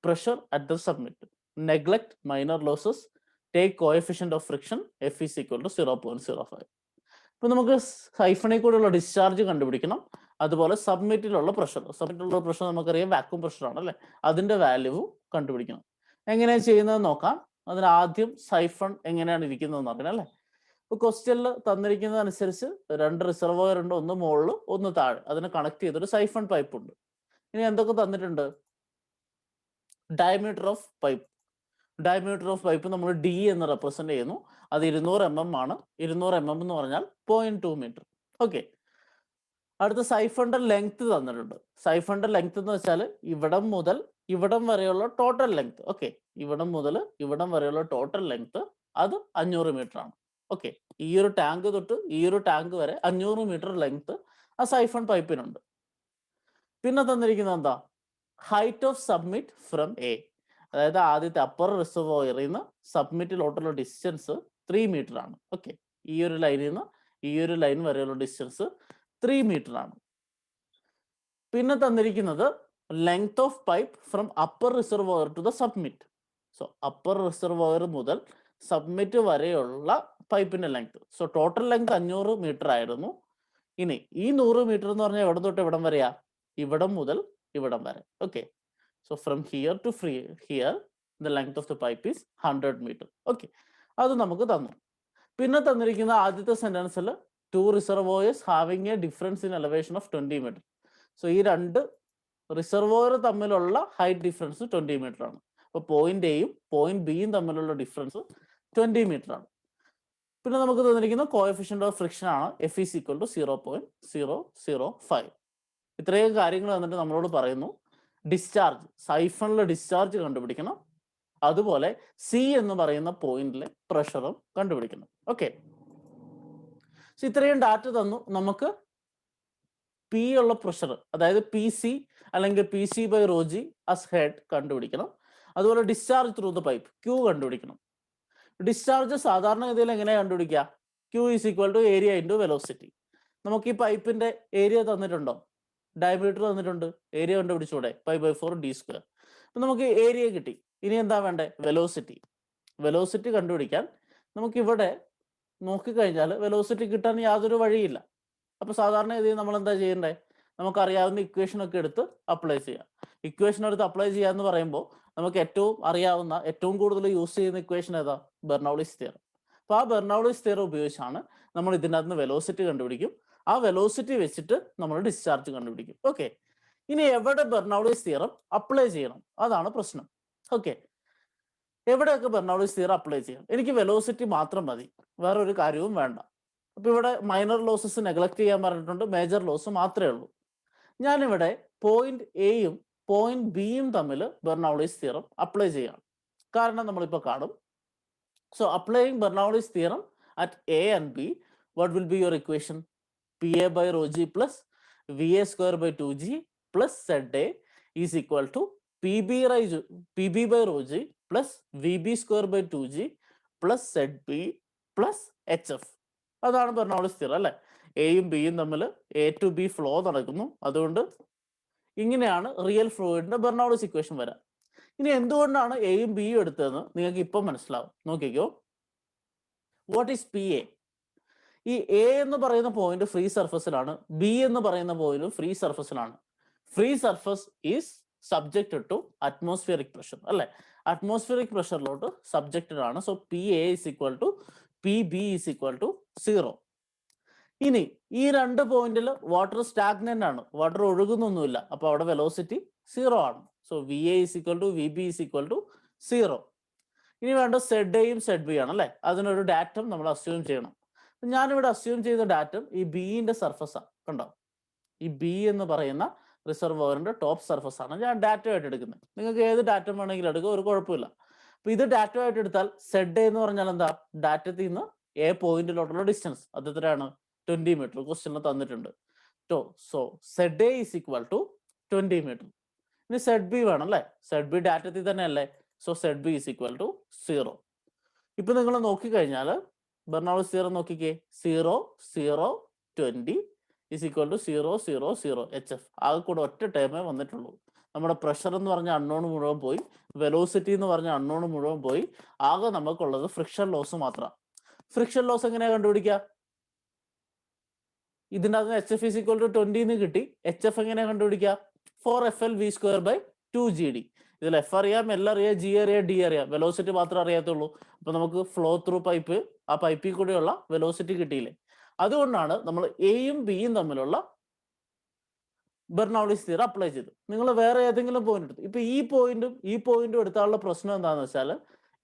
pressure at the summit. Neglect minor losses. Take coefficient of friction. F is equal to 0.05. ഇപ്പൊ നമുക്ക് സൈഫണിൽ കൂടെയുള്ള discharge കണ്ടുപിടിക്കണം. അതുപോലെ സബ്മിറ്റിലുള്ള pressure, സബ്മിറ്റിലുള്ള pressure നമുക്കറിയാം vacuum pressure ആണ് അല്ലെ. അതിന്റെ value കണ്ടുപിടിക്കണം. എങ്ങനെയാണ് ചെയ്യുന്നത് നോക്കാം. അതിന് ആദ്യം സൈഫൺ എങ്ങനെയാണ് ഇരിക്കുന്നതെന്ന് അറിയണം അല്ലെ. ക്വസ്റ്റ്യനിൽ തന്നിരിക്കുന്നതനുസരിച്ച് രണ്ട് റിസർവോയർ ഉണ്ട്, ഒന്ന് മുകളിൽ ഒന്ന് താഴെ, അതിനെ കണക്ട് ചെയ്തൊരു സൈഫൺ പൈപ്പ് ഉണ്ട്. ഇനി എന്തൊക്കെ തന്നിട്ടുണ്ട്? Diameter of pipe. Diameter of pipe നമ്മൾ ഡി എന്ന് റെപ്രസെന്റ് ചെയ്യുന്നു. അത് 200 mm ആണ്. 200 mm എന്ന് പറഞ്ഞാൽ 0.2 മീറ്റർ. ഓക്കെ. അടുത്ത സൈഫണിന്റെ ലെങ്ത് തന്നിട്ടുണ്ട്. സൈഫണിന്റെ ലെങ്ത് എന്ന് വെച്ചാൽ ഇവിടം മുതൽ ഇവിടം വരെയുള്ള ടോട്ടൽ ലെങ്ത്. ഓക്കെ, ഇവിടം മുതൽ ഇവിടം വരെയുള്ള ടോട്ടൽ ലെങ്ത് അത് 500 മീറ്റർ ആണ്. ഓക്കെ, ഈ ഒരു ടാങ്ക് തൊട്ട് ഈ ഒരു ടാങ്ക് വരെ 500 മീറ്റർ ലെങ്ത് ആ സൈഫൺ പൈപ്പിനുണ്ട്. പിന്നെ തന്നിരിക്കുന്നത് എന്താ? Height of submit from A, അതായത് ആദ്യത്തെ അപ്പർ റിസർവോയറിൽ നിന്ന് സബ്മിറ്റിലോട്ടുള്ള ഡിസ്റ്റൻസ് 3 മീറ്റർ ആണ്. ഓക്കെ, ഈ ഒരു ലൈനിൽ നിന്ന് ഈ ഒരു ലൈൻ വരെയുള്ള ഡിസ്റ്റൻസ് 3 മീറ്റർ ആണ്. പിന്നെ തന്നിരിക്കുന്നത് length of pipe from upper reservoir to the summit. So upper reservoir മുതൽ സബ്മിറ്റ് വരെയുള്ള പൈപ്പിന്റെ length. So total length 500 metre ആയിരുന്നു. ഇനി ഈ 100 മീറ്റർ എന്ന് പറഞ്ഞാൽ എവിടെ തൊട്ട് എവിടം വരെയാ? ഇവിടം മുതൽ ഇവിടം വരെ. Okay, so from here to here the length of the pipe is 100 metre. Okay, അത് നമുക്ക് തന്നു. പിന്നെ തന്നിരിക്കുന്ന ആദ്യത്തെ സെന്റൻസിൽ 2 reservoirs having a difference in elevation of 20 metre. So ഈ രണ്ട് റിസർവോയർ തമ്മിലുള്ള ഹൈറ്റ് ഡിഫറൻസ് 20 മീറ്റർ ആണ്. അപ്പോൾ പോയിന്റ് എയും പോയിന്റ് ബിയും തമ്മിലുള്ള ഡിഫറൻസ് 20 മീറ്റർ ആണ്. പിന്നെ നമുക്ക് തന്നിരിക്കുന്ന കോഎഫിഷ്യന്റ് ഓഫ് ഫ്രിക്ഷൻ ആണ് F is equal to 0.005. ഇത്രയും കാര്യങ്ങൾ തന്നിട്ട് നമ്മളോട് പറയുന്നു ഡിസ്ചാർജ്, സൈഫണിൽ ഡിസ്ചാർജ് കണ്ടുപിടിക്കണം, അതുപോലെ സി എന്ന് പറയുന്ന പോയിന്റിലെ പ്രഷറും കണ്ടുപിടിക്കണം. ഓക്കെ, ഇത്രയും ഡാറ്റ തന്നു. നമുക്ക് പി ഉള്ള പ്രഷർ, അതായത് പി സി അല്ലെങ്കിൽ P C by rho G as head കണ്ടുപിടിക്കണം. അതുപോലെ discharge through the pipe Q കണ്ടുപിടിക്കണം. ഡിസ്ചാർജ് സാധാരണഗതിയിൽ എങ്ങനെയാണ് കണ്ടുപിടിക്കുക? Q is equal to area into velocity. നമുക്ക് ഈ പൈപ്പിന്റെ ഏരിയ തന്നിട്ടുണ്ടോ? ഡയമീറ്റർ തന്നിട്ടുണ്ട്. ഏരിയ കണ്ടുപിടിച്ചൂടെ? π/4 d². അപ്പൊ നമുക്ക് ഏരിയ കിട്ടി. ഇനി എന്താ വേണ്ടേ? വെലോസിറ്റി. വെലോസിറ്റി കണ്ടുപിടിക്കാൻ നമുക്ക് ഇവിടെ നോക്കിക്കഴിഞ്ഞാൽ വെലോസിറ്റി കിട്ടാൻ യാതൊരു വഴിയില്ല. അപ്പൊ സാധാരണ ഗതിയിൽ നമ്മൾ എന്താ ചെയ്യണ്ടേ? നമുക്കറിയാവുന്ന ഇക്വേഷൻ ഒക്കെ എടുത്ത് അപ്ലൈ ചെയ്യാം. ഇക്വേഷൻ എടുത്ത് അപ്ലൈ ചെയ്യാന്ന് പറയുമ്പോൾ നമുക്ക് ഏറ്റവും അറിയാവുന്ന, ഏറ്റവും കൂടുതൽ യൂസ് ചെയ്യുന്ന ഇക്വേഷൻ ഏതാ? ബെർണൗളിസ് തിയറം. അപ്പൊ ആ ബെർണൗളിസ് തിയറം ഉപയോഗിച്ചാണ് നമ്മൾ ഇതിനകത്ത് നിന്ന് വെലോസിറ്റി കണ്ടുപിടിക്കും. ആ വെലോസിറ്റി വെച്ചിട്ട് നമ്മൾ ഡിസ്ചാർജ് കണ്ടുപിടിക്കും. ഓക്കെ, ഇനി എവിടെ ബെർണൗളിസ് തിയറം അപ്ലൈ ചെയ്യണം? അതാണ് പ്രശ്നം. ഓക്കെ, എവിടെയൊക്കെ ബെർണൗളിസ് തിയറം അപ്ലൈ ചെയ്യാം? എനിക്ക് വെലോസിറ്റി മാത്രം മതി, വേറെ ഒരു കാര്യവും വേണ്ട. അപ്പൊ ഇവിടെ മൈനർ ലോസസ് നെഗ്ലക്ട് ചെയ്യാൻ പറഞ്ഞിട്ടുണ്ട്, മേജർ ലോസ് മാത്രമേ ഉള്ളൂ. ഞാനിവിടെ പോയിന്റ് എയും പോയിന്റ് ബിയും തമ്മിൽ ബെർണൗളിസ് തിയറം അപ്ലൈ ചെയ്യണം. കാരണം നമ്മളിപ്പോൾ കാണും. So applying Bernoulli's theorem at A and B, what will be your equation? PA by rho g plus VA square by 2g plus ZA is equal to PB by rho g plus VB square by 2g plus ZB plus HF. അതാണ് ബെർണൗളിസ് theorem അല്ലെ. എയും ബിയും തമ്മിൽ A to B flow നടക്കുന്നു. അതുകൊണ്ട് ഇങ്ങനെയാണ് real ഫ്ലൂയിഡിന്റെ ബെർണൗളിസ് equation വരാം. ഇനി എന്തുകൊണ്ടാണ് എയും ബിയും എടുത്തതെന്ന് നിങ്ങൾക്ക് ഇപ്പം മനസ്സിലാവും. നോക്കിക്കോ, വാട്ട് ഈസ് PA? ഈ എ എന്ന് പറയുന്ന പോയിന്റ് ഫ്രീ സർഫസിലാണ്, ബി എന്ന് പറയുന്ന പോയിന്റ് ഫ്രീ സർഫസിലാണ്. Free surface is subjected to atmospheric pressure അല്ലെ. അറ്റ്മോസ്ഫിയറിക് പ്രഷറിലോട്ട് സബ്ജക്റ്റഡ് ആണ്. So PA is equal to PB is equal to 0. ഇനി ഈ രണ്ട് പോയിന്റിൽ വാട്ടർ സ്റ്റാഗ്നന്റ് ആണ്, വാട്ടർ ഒഴുകുന്നൊന്നുമില്ല. അപ്പൊ അവിടെ വെലോസിറ്റി 0 ആണ്. So VA is equal to VB is equal to 0. ഇനി വേണ്ട ZA യും ZB ആണ് അല്ലെ. അതിനൊരു ഡാറ്റം നമ്മൾ അസ്യൂം ചെയ്യണം. ഞാനിവിടെ അസ്യൂം ചെയ്ത ഡാറ്റം ഈ ബിന്റെ സർഫസാണ്. കണ്ടോ, ഈ ബി എന്ന് പറയുന്ന റിസർവോയറിന്റെ ടോപ്പ് സർഫസ് ആണ് ഞാൻ ഡാറ്റ ആയിട്ട് എടുക്കുന്നത്. നിങ്ങൾക്ക് ഏത് ഡാറ്റ വേണമെങ്കിലും എടുക്കുക, ഒരു കുഴപ്പമില്ല. അപ്പൊ ഇത് ഡാറ്റ ആയിട്ട് എടുത്താൽ ZA എന്ന് പറഞ്ഞാൽ എന്താ? ഡാറ്റത്തിൽ നിന്ന് എ പോയിന്റിലോട്ടുള്ള ഡിസ്റ്റൻസ്. അത് എത്രയാണ്? 20 മീറ്റർ. ക്വസ്റ്റ്യനിൽ തന്നിട്ടുണ്ട്. So ZA is equal to 20 metre. ഇനി ZB വേണം അല്ലെ. ZB ഡാറ്റത്തിൽ തന്നെ അല്ലേ. So ZB is equal to 0. ഇപ്പൊ നിങ്ങൾ നോക്കിക്കഴിഞ്ഞാൽ ബെർണൗളിസ് തിയറം നോക്കിക്കേ, 0 0 20 is equal to 0 0 0 HF. ആകെ കൂടെ ഒറ്റ ടേമേ വന്നിട്ടുള്ളൂ. നമ്മുടെ പ്രഷർ എന്ന് പറഞ്ഞ അൺനോൺ മുഴുവൻ പോയി, വെലോസിറ്റി എന്ന് പറഞ്ഞ അൺനോൺ മുഴുവൻ പോയി. ആകെ നമുക്കുള്ളത് ഫ്രിക്ഷൻ ലോസ് മാത്രമാണ്. ഫ്രിക്ഷൻ ലോസ് എങ്ങനെയാ കണ്ടുപിടിക്കുക? ഇതിനകത്ത് HF is equal to 20 എന്ന് കിട്ടി. HF എങ്ങനെയാ കണ്ടുപിടിക്കുക? 4FL V² by 2GD. ഇതിൽ F അറിയാം, L അറിയാം, G അറിയാം, D അറിയാം, വെലോസിറ്റി മാത്രമേ അറിയാത്തുള്ളൂ. അപ്പൊ നമുക്ക് ഫ്ലോ ത്രൂ പൈപ്പ് ആ പൈപ്പിൽ കൂടെയുള്ള വെലോസിറ്റി കിട്ടിയില്ലേ? അതുകൊണ്ടാണ് നമ്മൾ എയും ബിയും തമ്മിലുള്ള ബെർണൗളിസ് തിയറം അപ്ലൈ ചെയ്തു. നിങ്ങൾ വേറെ ഏതെങ്കിലും പോയിന്റ് എടുത്തു. ഇപ്പൊ ഈ പോയിന്റും എടുത്താലുള്ള പ്രശ്നം എന്താണെന്ന് വെച്ചാൽ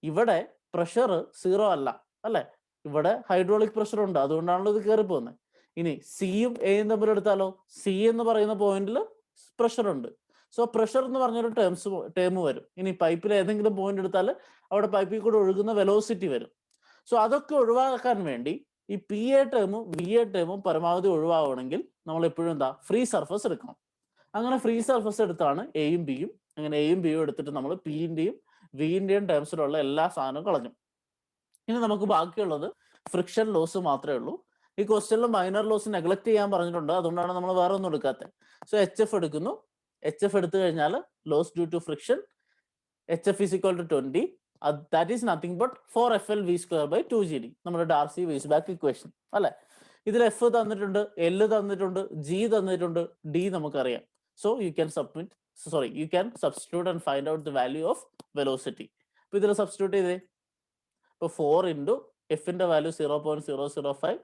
ഇവിടെ പ്രഷർ 0 അല്ല അല്ലെ, ഇവിടെ ഹൈഡ്രോളിക് പ്രഷർ ഉണ്ട്, അതുകൊണ്ടാണല്ലോ ഇത് കയറി പോകുന്നത്. ഇനി സിയും എയും തമ്മിൽ എടുത്താലോ, സി എന്ന് പറയുന്ന പോയിന്റിൽ പ്രഷർ ഉണ്ട്. സോ പ്രഷർ എന്ന് പറഞ്ഞൊരു ടേം വരും. ഇനി പൈപ്പിൽ ഏതെങ്കിലും പോയിന്റ് എടുത്താൽ അവിടെ പൈപ്പിൽ കൂടെ ഒഴുകുന്ന വെലോസിറ്റി വരും. സോ അതൊക്കെ ഒഴിവാക്കാൻ വേണ്ടി ഈ പി എ ടേമും വി എ ടേമും പരമാവധി ഒഴിവാകണമെങ്കിൽ നമ്മൾ എപ്പോഴും എന്താ, ഫ്രീ സർഫസ് എടുക്കണം. അങ്ങനെ ഫ്രീ സർഫസ് എടുത്താണ് എയും ബിയും. അങ്ങനെ എയും ബിയും എടുത്തിട്ട് നമ്മൾ പിന്റെയും വിന്റെയും ടേംസിലുള്ള എല്ലാ സാധനവും കളഞ്ഞു. ഇനി നമുക്ക് ബാക്കിയുള്ളത് ഫ്രിക്ഷൻ ലോസ് മാത്രമേ ഉള്ളൂ. ഈ ക്വസ്റ്റ്യനിൽ മൈനർ ലോസ് നെഗ്ലക്ട് ചെയ്യാൻ പറഞ്ഞിട്ടുണ്ട്, അതുകൊണ്ടാണ് നമ്മൾ വേറെ ഒന്നും എടുക്കാത്തത്. സോ എച്ച് എഫ് എടുക്കുന്നു. എച്ച് എഫ് എടുത്തു കഴിഞ്ഞാൽ loss due to friction H F is equal to 20. That is nothing but 4FL_V²/2GD, നമ്മുടെ ഡാർസി വെയ്സ്ബാക്ക് ഇക്വേഷൻ അല്ലെ. ഇതിൽ എഫ് തന്നിട്ടുണ്ട്, എൽ തന്നിട്ടുണ്ട്, ജി തന്നിട്ടുണ്ട്, ഡി നമുക്കറിയാം. So you can substitute and find out the value of velocity. അപ്പൊ ഇതിൽ substitute ചെയ്തേ. ഇപ്പൊ 4 ഇൻറ്റു എഫിന്റെ വാല്യൂ 0.005,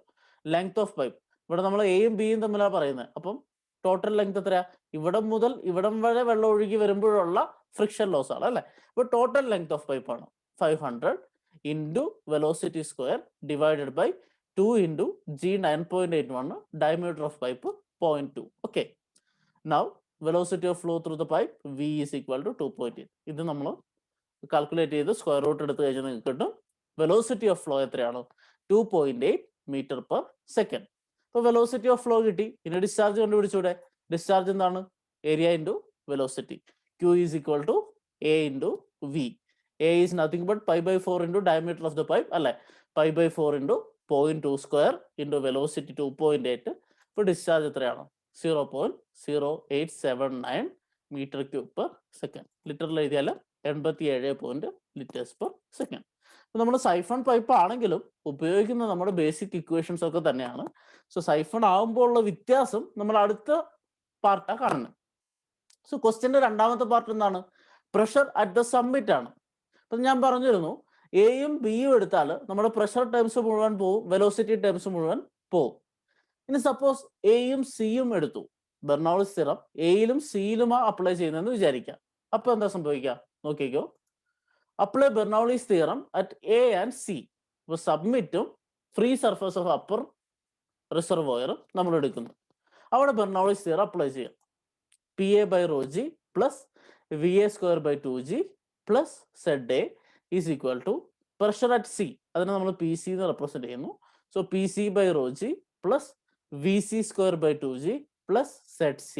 ലെങ്ത് ഓഫ് പൈപ്പ് ഇവിടെ നമ്മൾ എയും ബിയും തമ്മിലാണ് പറയുന്നത്. അപ്പം ടോട്ടൽ ലെങ്ത് എത്രയാ? ഇവിടം മുതൽ ഇവിടം വരെ വെള്ളം ഒഴുകി വരുമ്പോഴുള്ള ഫ്രിക്ഷൻ ലോസ് ആണ് അല്ലെ. ഇപ്പൊ ടോട്ടൽ ലെങ്ത് ഓഫ് പൈപ്പ് ആണ് 500 into velocity square divided by 2 into G 9.81, diameter of pipe 0.2. Okay, now velocity of flow through the pipe V is equal to 2.8. ഇത് നമ്മൾ കാൽക്കുലേറ്റ് ചെയ്ത് സ്ക്വയർ റൂട്ട് എടുത്ത് കഴിഞ്ഞാൽ നിങ്ങൾക്ക് കിട്ടും വെലോസിറ്റി ഓഫ് ഫ്ലോ എത്രയാണ്? 2.8 metre per second. ഇപ്പൊ velocity of flow കിട്ടി. ഇനി ഡിസ്ചാർജ് കണ്ടുപിടിച്ചൂടെ? ഡിസ്ചാർജ് എന്താണ്? Area into velocity. Q is equal to A into V. A is nothing but π/4 into diameter of the pipe അല്ലെ. π/4 ഇൻറ്റു 0.2 സ്ക്വയർ ഇൻറ്റു വെലോസിറ്റി 2.8. ഇപ്പൊ discharge എത്രയാണ്? 0.0879 metre cube per second. ലിറ്ററിൽ എഴുതിയാൽ 87 liters per second. നമ്മൾ siphon pipe ആണെങ്കിലും ഉപയോഗിക്കുന്ന നമ്മുടെ basic equations ഒക്കെ തന്നെയാണ്. സോ സൈഫൺ ആകുമ്പോൾ ഉള്ള വ്യത്യാസം നമ്മൾ അടുത്ത പാർട്ടാണ് കാണുന്നത്. സോ ക്വസ്റ്റ്യന്റെ രണ്ടാമത്തെ പാർട്ട് എന്താണ്? പ്രഷർ അറ്റ് ദ സബ്മിറ്റ് ആണ്. അപ്പൊ ഞാൻ പറഞ്ഞിരുന്നു എയും ബിയും എടുത്താൽ നമ്മുടെ പ്രഷർ ടേംസ് മുഴുവൻ പോവും, വെലോസിറ്റി ടേംസ് മുഴുവൻ പോവും. ഇനി സപ്പോസ് എയും സിയും എടുത്തു. ബെർണൗളിസ് തിയറം എയിലും സിയിലുമാ അപ്ലൈ ചെയ്യുന്നതെന്ന് വിചാരിക്കാം. അപ്പൊ എന്താ സംഭവിക്കുക നോക്കിക്കോ. Apply Bernoulli's theorem at A and C. ഇപ്പൊ സബ്മിറ്റും ഫ്രീ സർഫേസ് ഓഫ് അപ്പർ റിസർവോയറും നമ്മൾ എടുക്കുന്നു. അവിടെ ബെർണൗളിസ് തിയറം അപ്ലൈ ചെയ്യാം. PA/ρg plus VA²/2G plus ZA is equal to pressure at C. അതിനെ നമ്മൾ PC എന്ന് റെപ്രസെന്റ് ചെയ്യുന്നു. So PC/ρg plus VC²/2G plus ZC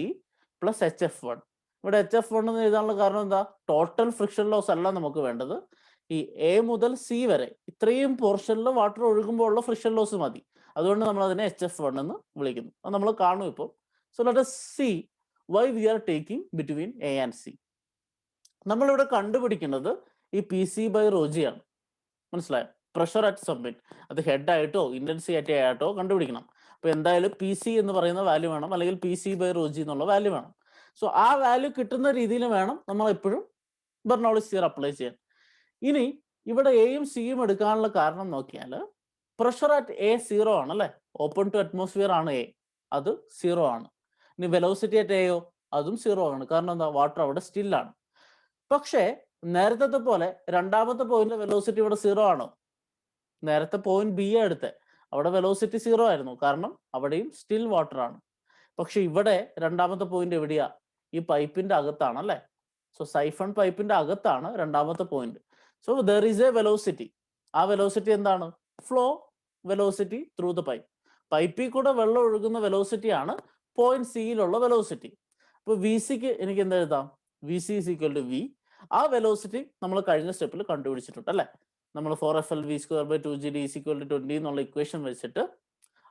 plus HF1. ഇവിടെ HF1 എന്ന് എഴുതാനുള്ള കാരണം എന്താ? ടോട്ടൽ ഫ്രിക്ഷൻ ലോസ് അല്ല നമുക്ക് വേണ്ടത്. ഈ എ മുതൽ സി വരെ ഇത്രയും പോർഷനിൽ വാട്ടർ ഒഴുകുമ്പോൾ ഉള്ള ഫ്രിക്ഷൻ ലോസ് മതി. അതുകൊണ്ട് നമ്മൾ അതിനെ HF1 എന്ന് വിളിക്കുന്നു. അത് നമ്മൾ കാണും ഇപ്പം. So let us see why we are taking between A and C. നമ്മളിവിടെ കണ്ടുപിടിക്കുന്നത് ഈ PC/ρg ആണ്. മനസ്സിലായോ? Pressure at submit. അത് ഹെഡ് ആയിട്ടോ ഇന്റൻസിറ്റി ആയിട്ടോ കണ്ടുപിടിക്കണം. അപ്പൊ എന്തായാലും PC എന്ന് പറയുന്ന വാല്യൂ വേണം, അല്ലെങ്കിൽ PC/ρg എന്നുള്ള വാല്യൂ വേണം. സോ ആ വാല്യൂ കിട്ടുന്ന രീതിയിൽ വേണം നമ്മൾ എപ്പോഴും ബെർണൗളിസ് തിയറം അപ്ലൈ ചെയ്യാൻ. ഇനി ഇവിടെ എയും സിയും എടുക്കാനുള്ള കാരണം നോക്കിയാൽ പ്രഷർ അറ്റ് എ 0 ആണ് അല്ലെ. ഓപ്പൺ ടു അറ്റ്മോസ്ഫിയർ ആണ് എ, അത് 0 ആണ്. ഇനി വെലോസിറ്റി അറ്റ് എയോ അതും 0 ആണ്. കാരണം എന്താ? വാട്ടർ അവിടെ സ്റ്റില്ലാണ്. പക്ഷേ നേരത്തെ പോലെ രണ്ടാമത്തെ പോയിന്റ് വെലോസിറ്റി ഇവിടെ 0 ആണോ? നേരത്തെ പോയിന്റ് ബി എടുത്തെ, അവിടെ വെലോസിറ്റി 0 ആയിരുന്നു, കാരണം അവിടെയും സ്റ്റിൽ വാട്ടർ ആണ്. പക്ഷെ ഇവിടെ രണ്ടാമത്തെ പോയിന്റ് എവിടെയാ? ഈ പൈപ്പിന്റെ അകത്താണ് അല്ലെ. സോ സൈഫൺ പൈപ്പിന്റെ അകത്താണ് രണ്ടാമത്തെ point. So there is a velocity. ആ വെലോസിറ്റി എന്താണ്? Flow velocity through the pipe. പൈപ്പിൽ കൂടെ വെള്ളം ഒഴുകുന്ന വെലോസിറ്റി ആണ് പോയിന്റ് സിയിലുള്ള വെലോസിറ്റി. അപ്പൊ വി സിക്ക് എനിക്ക് എന്താ എഴുതാം? VC is equal to V. ആ വെലോസിറ്റി നമ്മൾ കഴിഞ്ഞ സ്റ്റെപ്പിൽ കണ്ടുപിടിച്ചിട്ടുണ്ട് അല്ലെ. നമ്മൾ 4FL_V²/2GD ഈസ് ഈക്വൽ ടു 20 എന്നുള്ള ഇക്വേഷൻ വെച്ചിട്ട്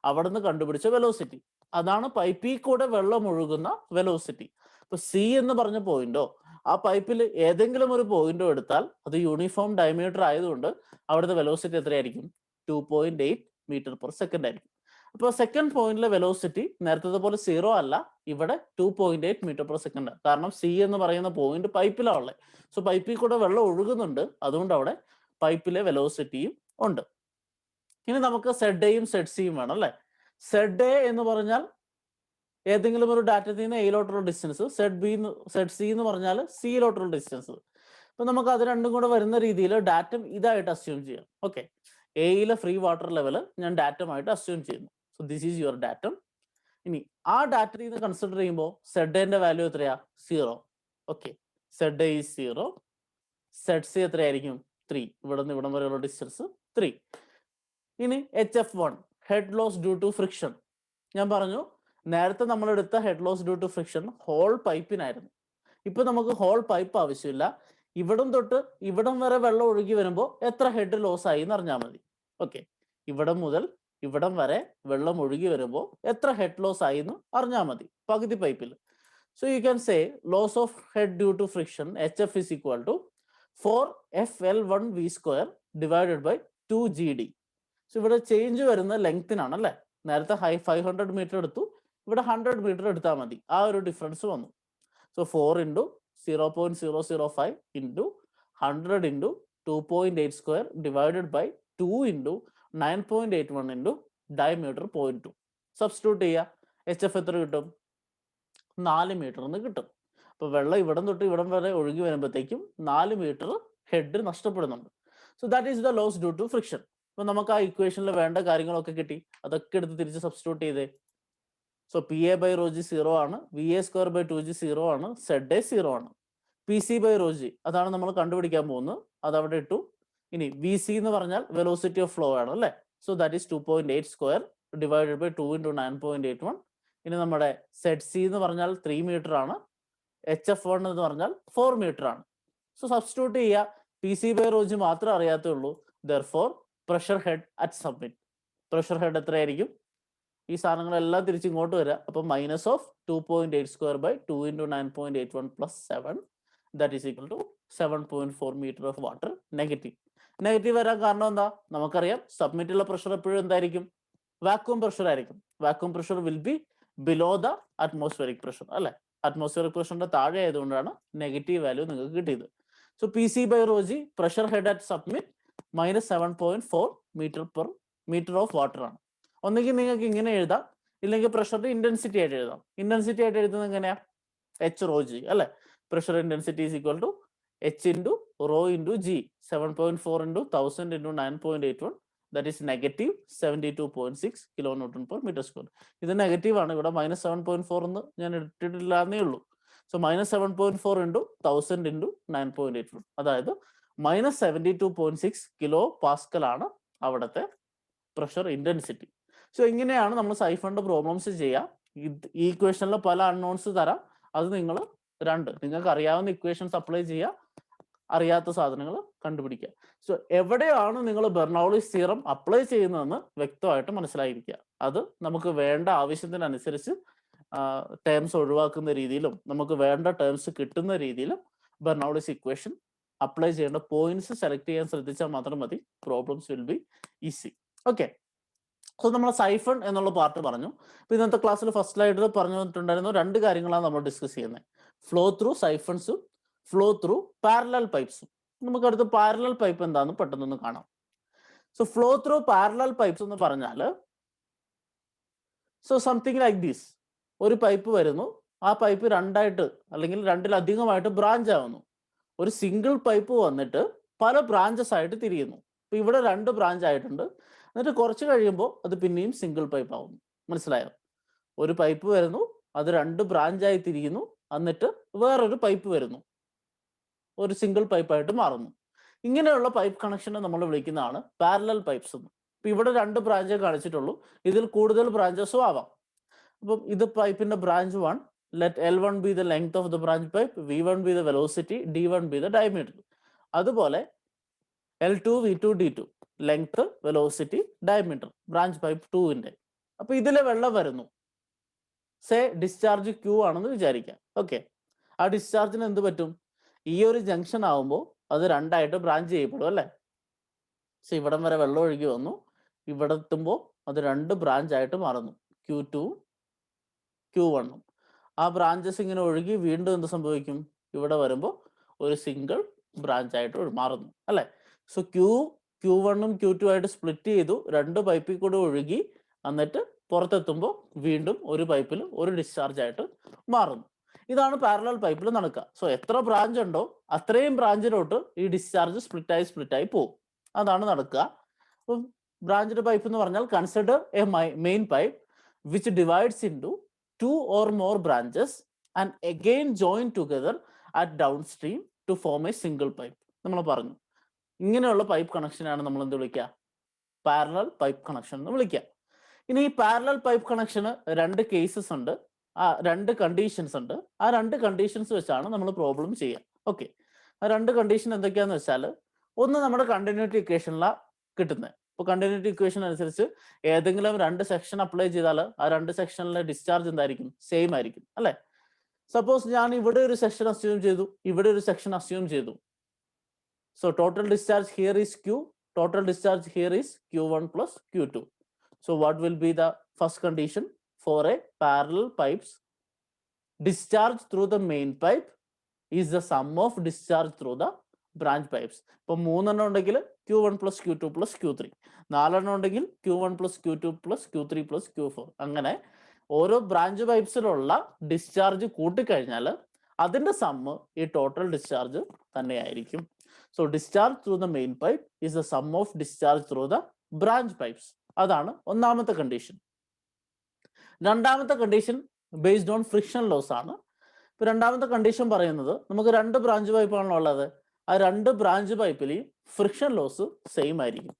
അവിടെ നിന്ന് കണ്ടുപിടിച്ച വെലോസിറ്റി, അതാണ് പൈപ്പിൽ കൂടെ വെള്ളം ഒഴുകുന്ന വെലോസിറ്റി. ഇപ്പൊ സി എന്ന് പറഞ്ഞ പോയിന്റോ ആ പൈപ്പിൽ ഏതെങ്കിലും ഒരു പോയിന്റോ എടുത്താൽ അത് യൂണിഫോം ഡയമീറ്റർ ആയതുകൊണ്ട് അവിടുത്തെ വെലോസിറ്റി എത്രയായിരിക്കും? 2.8 മീറ്റർ പെർ സെക്കൻഡ് ആയിരിക്കും. അപ്പോൾ സെക്കൻഡ് പോയിന്റിലെ വെലോസിറ്റി നേരത്തെ പോലെ 0 അല്ല, ഇവിടെ 2.8 മീറ്റർ പെർ സെക്കൻഡ്. കാരണം സി എന്ന് പറയുന്ന പോയിന്റ് പൈപ്പിലാണ് ഉള്ളത്. സോ പൈപ്പിൽ കൂടെ വെള്ളം ഒഴുകുന്നുണ്ട്, അതുകൊണ്ട് അവിടെ പൈപ്പിലെ വെലോസിറ്റിയും ഉണ്ട്. ഇനി നമുക്ക് സെഡ് എയും സെഡ് സിയും വേണം അല്ലേ. സെഡ് എ എന്ന് പറഞ്ഞാൽ ഏതെങ്കിലും ഒരു ഡാറ്റത്തിൽ നിന്ന് എയിലോട്ടുള്ള ഡിസ്റ്റൻസ്, സെഡ് സി എന്ന് പറഞ്ഞാൽ സിയിലോട്ടുള്ള ഡിസ്റ്റൻസ്. അപ്പൊ നമുക്ക് അത് രണ്ടും കൂടെ വരുന്ന രീതിയിൽ ഡാറ്റം ഇതായിട്ട് അസ്യൂം ചെയ്യാം. ഓക്കെ, എയിലെ ഫ്രീ വാട്ടർ ലെവൽ ഞാൻ ഡാറ്റമായിട്ട് അസ്യൂം ചെയ്യുന്നു. So this is your datum. ഇനി ആ ഡാറ്റയിൽ നിന്ന് കൺസിഡർ ചെയ്യുമ്പോൾ സെഡ് എന്റെ വാല്യൂ എത്രയാ? 0. Okay, Z A is 0. Z C എത്രയായിരിക്കും? 3. ഇവിടെ നിന്ന് ഇവിടം വരെയുള്ള ഡിസ്റ്റൻസ് 3. ഇനി HF1 head loss due to friction. ഞാൻ പറഞ്ഞു നേരത്തെ നമ്മൾ എടുത്ത head loss due to friction whole പൈപ്പിനായിരുന്നു. ഇപ്പൊ നമുക്ക് ഹോൾ പൈപ്പ് ആവശ്യമില്ല. ഇവിടം തൊട്ട് ഇവിടം വരെ വെള്ളം ഒഴുകി വരുമ്പോൾ എത്ര ഹെഡ് ലോസ് ആയി എന്ന് അറിഞ്ഞാൽ മതി. ഓക്കെ, ഇവിടം മുതൽ ഇവിടം വരെ വെള്ളം ഒഴുകി വരുമ്പോൾ എത്ര ഹെഡ് ലോസ് ആയി എന്ന് അറിഞ്ഞാൽ മതി പകുതി പൈപ്പിൽ. So you can say loss of head due to friction HF is equal to 4FL1V² divided by 2GD. So ഇവിടെ ചേഞ്ച് വരുന്ന ലെങ്ത്തിനാണ് അല്ലേ. നേരത്തെ 500 മീറ്റർ എടുത്തു, ഇവിടെ 100 മീറ്റർ എടുത്താൽ മതി. ആ ഒരു ഡിഫറൻസ് വന്നു. So 4 into 0.005 into 100 into 2.8² divided by 2 into 9.81 into diameter 0.2. Substitute ചെയ്യുക. HF എത്ര കിട്ടും? 4 മീറ്റർ എന്ന് കിട്ടും. അപ്പൊ വെള്ളം ഇവിടം തൊട്ട് ഇവിടം വരെ ഒഴുകി വരുമ്പോഴത്തേക്കും 4 മീറ്റർ ഹെഡ് നഷ്ടപ്പെടുന്നുണ്ട്. So that is the loss due to friction. അപ്പൊ നമുക്ക് ആ ഇക്വേഷനിൽ വേണ്ട കാര്യങ്ങളൊക്കെ കിട്ടി. അതൊക്കെ എടുത്ത് തിരിച്ച് സബ്സ്റ്റിറ്റ്യൂട്ട് ചെയ്തേ. സോ PA/ρg 0 ആണ്, VA²/2g 0 ആണ്, ZA 0 ആണ്. PC/ρg അതാണ് നമ്മൾ കണ്ടുപിടിക്കാൻ പോകുന്നത്. അത് അവിടെ ഇട്ടു. ഇനി VC എന്ന് പറഞ്ഞാൽ വെലോസിറ്റി ഓഫ് ഫ്ലോ ആണ് അല്ലേ. So that is 2.8² divided by 2 into 9.81. ഇനി നമ്മുടെ ZC എന്ന് പറഞ്ഞാൽ 3 മീറ്റർ ആണ്, HF1 എന്ന് പറഞ്ഞാൽ 4 മീറ്റർ ആണ്. സോ സബ്സ്റ്റിറ്റ്യൂട്ട് ചെയ്യുക. PC/ρg മാത്രമേ അറിയാത്തുള്ളൂ. Therefore pressure head at submit. Pressure head എത്രയായിരിക്കും? ഈ സാധനങ്ങളെല്ലാം തിരിച്ച് ഇങ്ങോട്ട് വരിക. അപ്പൊ minus of 2.8² by 2 into 9.81 plus 7, that is equal to 7.4 meter of water. Negative വരാൻ കാരണം എന്താ? നമുക്കറിയാം സബ്മിറ്റുള്ള പ്രഷർ എപ്പോഴും എന്തായിരിക്കും? വാക്വം പ്രഷർ ആയിരിക്കും. Vacuum pressure will be below the atmospheric pressure അല്ലെ. അറ്റ്മോസ്ഫിയറിക് പ്രഷറിന്റെ താഴെ ആയതുകൊണ്ടാണ് നെഗറ്റീവ് വാല്യൂ നിങ്ങൾക്ക് കിട്ടിയത്. So PC/ρg pressure head at summit -7.4 metre of water ആണ്. ഒന്നെങ്കിൽ നിങ്ങൾക്ക് ഇങ്ങനെ എഴുതാം, ഇല്ലെങ്കിൽ പ്രഷറിന്റെ ഇന്റൻസിറ്റി ആയിട്ട് എഴുതാം. ഇന്റൻസിറ്റി ആയിട്ട് എഴുതുന്നത് എങ്ങനെയാ? Hρg അല്ലെ. Pressure intensity is equal to H into rho into G. 7.4 into 1000 into 9.81, that is negative 72.6 kilonewton per meter square. ഇത് നെഗറ്റീവ് ആണ്. ഇവിടെ -7.4 എന്ന് ഞാൻ ഇട്ടിട്ടില്ല എന്നേ ഉള്ളൂ. സോ -7.4 into 1000 into 9.81, അതായത് -72.6 കിലോ പാസ്കൽ ആണ് അവിടുത്തെ പ്രഷർ ഇന്റൻസിറ്റി. സോ ഇങ്ങനെയാണ് നമ്മൾ സൈഫണിന്റെ പ്രോബ്ലംസ് ചെയ്യുക. ഈ ഇക്വേഷനിൽ പല അൺനോൺസ് തരാം. അത് നിങ്ങൾ നിങ്ങൾക്ക് അറിയാവുന്ന ഇക്വേഷൻസ് അപ്ലൈ ചെയ്യുക, അറിയാത്ത സാധനങ്ങൾ കണ്ടുപിടിക്കുക. സോ എവിടെയാണ് നിങ്ങൾ ബെർണൗളിസ് തിയറം അപ്ലൈ ചെയ്യുന്നതെന്ന് വ്യക്തമായിട്ട് മനസ്സിലായിരിക്കുക. അത് നമുക്ക് വേണ്ട ആവശ്യത്തിനനുസരിച്ച് ടേംസ് ഒഴിവാക്കുന്ന രീതിയിലും നമുക്ക് വേണ്ട ടേംസ് കിട്ടുന്ന രീതിയിലും ബെർണൗളിസ് ഇക്വേഷൻ അപ്ലൈ ചെയ്യേണ്ട പോയിന്റ്സ് സെലക്ട് ചെയ്യാൻ ശ്രദ്ധിച്ചാൽ മാത്രം മതി. Problems will be easy. Okay, so നമ്മൾ സൈഫൺ എന്നുള്ള പാർട്ട് പറഞ്ഞു. ഇപ്പൊ ഇന്നത്തെ ക്ലാസ്സിൽ ഫസ്റ്റ് സ്ലൈഡിൽ പറഞ്ഞു തന്നിട്ടുണ്ടായിരുന്നു 2 കാര്യങ്ങളാണ് നമ്മൾ ഡിസ്കസ് ചെയ്യുന്നത്. ഫ്ലോ ത്രൂ സൈഫൺസും ഫ്ലോ ത്രൂ പാരലൽ പൈപ്സും. നമുക്ക് അടുത്ത് പാരലൽ പൈപ്പ് എന്താന്ന് പെട്ടെന്നൊന്ന് കാണാം. So flow through parallel pipes എന്ന് പറഞ്ഞാൽ സോ സംതിങ് ലൈക്ക് ദിസ്. ഒരു പൈപ്പ് വരുന്നു, ആ പൈപ്പ് രണ്ടായിട്ട് അല്ലെങ്കിൽ രണ്ടിലധികമായിട്ട് ബ്രാഞ്ച് ആവുന്നു. ഒരു സിംഗിൾ പൈപ്പ് വന്നിട്ട് പല ബ്രാഞ്ചസ് ആയിട്ട് തിരിയുന്നു. ഇപ്പൊ ഇവിടെ 2 ബ്രാഞ്ച് ആയിട്ടുണ്ട്. എന്നിട്ട് കുറച്ച് കഴിയുമ്പോൾ അത് പിന്നെയും സിംഗിൾ പൈപ്പ് ആവുന്നു. മനസ്സിലായോ? ഒരു പൈപ്പ് വരുന്നു, അത് 2 ബ്രാഞ്ചായി തിരിയുന്നു, എന്നിട്ട് വേറൊരു പൈപ്പ് വരുന്നു, ഒരു സിംഗിൾ പൈപ്പായിട്ട് മാറുന്നു. ഇങ്ങനെയുള്ള പൈപ്പ് കണക്ഷനെ നമ്മൾ വിളിക്കുന്നതാണ് പാരലൽ പൈപ്സ് എന്ന്. ഇപ്പൊ ഇവിടെ 2 ബ്രാഞ്ചേ കാണിച്ചിട്ടുള്ളൂ, ഇതിൽ കൂടുതൽ ബ്രാഞ്ചസും ആവാം. അപ്പം ഇത് പൈപ്പിന്റെ branch 1. Let L1 be the length of the branch pipe, V1 be the velocity, D1 be the diameter. അതുപോലെ L2, V2, D2 length, velocity, diameter branch pipe 2ന്റെ. അപ്പൊ ഇതിലെ വെള്ളം വരുന്നു, സേ ഡിസ്ചാർജ് Q ആണെന്ന് വിചാരിക്കാം. ഓക്കെ, ആ ഡിസ്ചാർജിന് എന്ത് പറ്റും? ഈ ഒരു ജംഗ്ഷൻ ആവുമ്പോൾ അത് 2ആയിട്ട് ബ്രാഞ്ച് ചെയ്യപ്പെടും അല്ലേ. സോ ഇവിടം വരെ വെള്ളം ഒഴുകി വന്നു, ഇവിടെ എത്തുമ്പോൾ അത് 2 ബ്രാഞ്ച് ആയിട്ട് മാറുന്നു, Q2, Q1. ആ ബ്രാഞ്ചസ് ഇങ്ങനെ ഒഴുകി വീണ്ടും എന്ത് സംഭവിക്കും? ഇവിടെ വരുമ്പോൾ ഒരു സിംഗിൾ ബ്രാഞ്ച് ആയിട്ട് മാറുന്നു അല്ലെ. സോ Q1 Q2 ആയിട്ട് സ്പ്ലിറ്റ് ചെയ്തു, രണ്ട് പൈപ്പിൽ കൂടെ ഒഴുകി, എന്നിട്ട് പുറത്തെത്തുമ്പോൾ വീണ്ടും ഒരു പൈപ്പിൽ ഒരു ഡിസ്ചാർജ് ആയിട്ട് മാറുന്നു. ഇതാണ് പാരലൽ പൈപ്പിൽ നടക്കുക. സോ എത്ര ബ്രാഞ്ച് ഉണ്ടോ അത്രയും ബ്രാഞ്ചിലോട്ട് ഈ ഡിസ്ചാർജ് സ്പ്ലിറ്റായി പോകും. അതാണ് നടക്കുക. അപ്പം ബ്രാഞ്ച്ഡ് പൈപ്പ് എന്ന് പറഞ്ഞാൽ consider a main pipe which divides into 2 or more branches and again join together at downstream to form a single pipe. നമ്മൾ പറഞ്ഞു ഇങ്ങനെയുള്ള പൈപ്പ് കണക്ഷനാണ് നമ്മൾ എന്ത് വിളിക്കുക? പാരലൽ പൈപ്പ് കണക്ഷൻ എന്ന് വിളിക്കുക. ഇനി ഈ പാരലൽ പൈപ്പ് കണക്ഷന് രണ്ട് കേസസ് ഉണ്ട്, രണ്ട് കണ്ടീഷൻസ് ഉണ്ട്. ആ രണ്ട് കണ്ടീഷൻസ് വെച്ചാണ് നമ്മൾ പ്രോബ്ലം ചെയ്യുക. ഓക്കെ, ആ രണ്ട് കണ്ടീഷൻ എന്തൊക്കെയാന്ന് വെച്ചാൽ, ഒന്ന് നമ്മുടെ കണ്ടിന്യൂറ്റി ഇക്വേഷനിലാണ് കിട്ടുന്നത്. ഇപ്പോൾ കണ്ടിന്യൂറ്റി ഇക്വേഷൻ അനുസരിച്ച് ഏതെങ്കിലും രണ്ട് സെക്ഷൻ അപ്ലൈ ചെയ്താൽ ആ രണ്ട് സെക്ഷനിലെ ഡിസ്ചാർജ് എന്തായിരിക്കും? സെയിം ആയിരിക്കും അല്ലേ? സപ്പോസ് ഞാൻ ഇവിടെ ഒരു സെക്ഷൻ അസ്യൂം ചെയ്തു, ഇവിടെ ഒരു സെക്ഷൻ അസ്യൂം ചെയ്തു. So total discharge here is Q, total discharge here is Q1 plus Q2. So what will be the first condition for a parallel pipes? Discharge through the main pipe is the sum of discharge through the branch pipes. ഇപ്പോൾ 3 എണ്ണം ഉണ്ടെങ്കിൽ Q1 plus Q2 plus Q3, 4 എണ്ണം ഉണ്ടെങ്കിൽ Q1 plus Q2 plus Q3 plus Q4. അങ്ങനെ ഓരോ branch പൈപ്സിലുള്ള discharge കൂട്ടിക്കഴിഞ്ഞാൽ അതിന്റെ sum ഈ total discharge തന്നെയായിരിക്കും. So discharge through the main pipe is the sum of discharge through the branch pipes. അതാണ് ഒന്നാമത്തെ condition. രണ്ടാമത്തെ condition based on friction loss ആണ്. ഇപ്പൊ രണ്ടാമത്തെ കണ്ടീഷൻ പറയുന്നത് നമുക്ക് രണ്ട് ബ്രാഞ്ച് പൈപ്പാണല്ലോ ഉള്ളത്, ആ രണ്ട് ബ്രാഞ്ച് പൈപ്പിലെയും ഫ്രിക്ഷൻ ലോസ് സെയിം ആയിരിക്കും.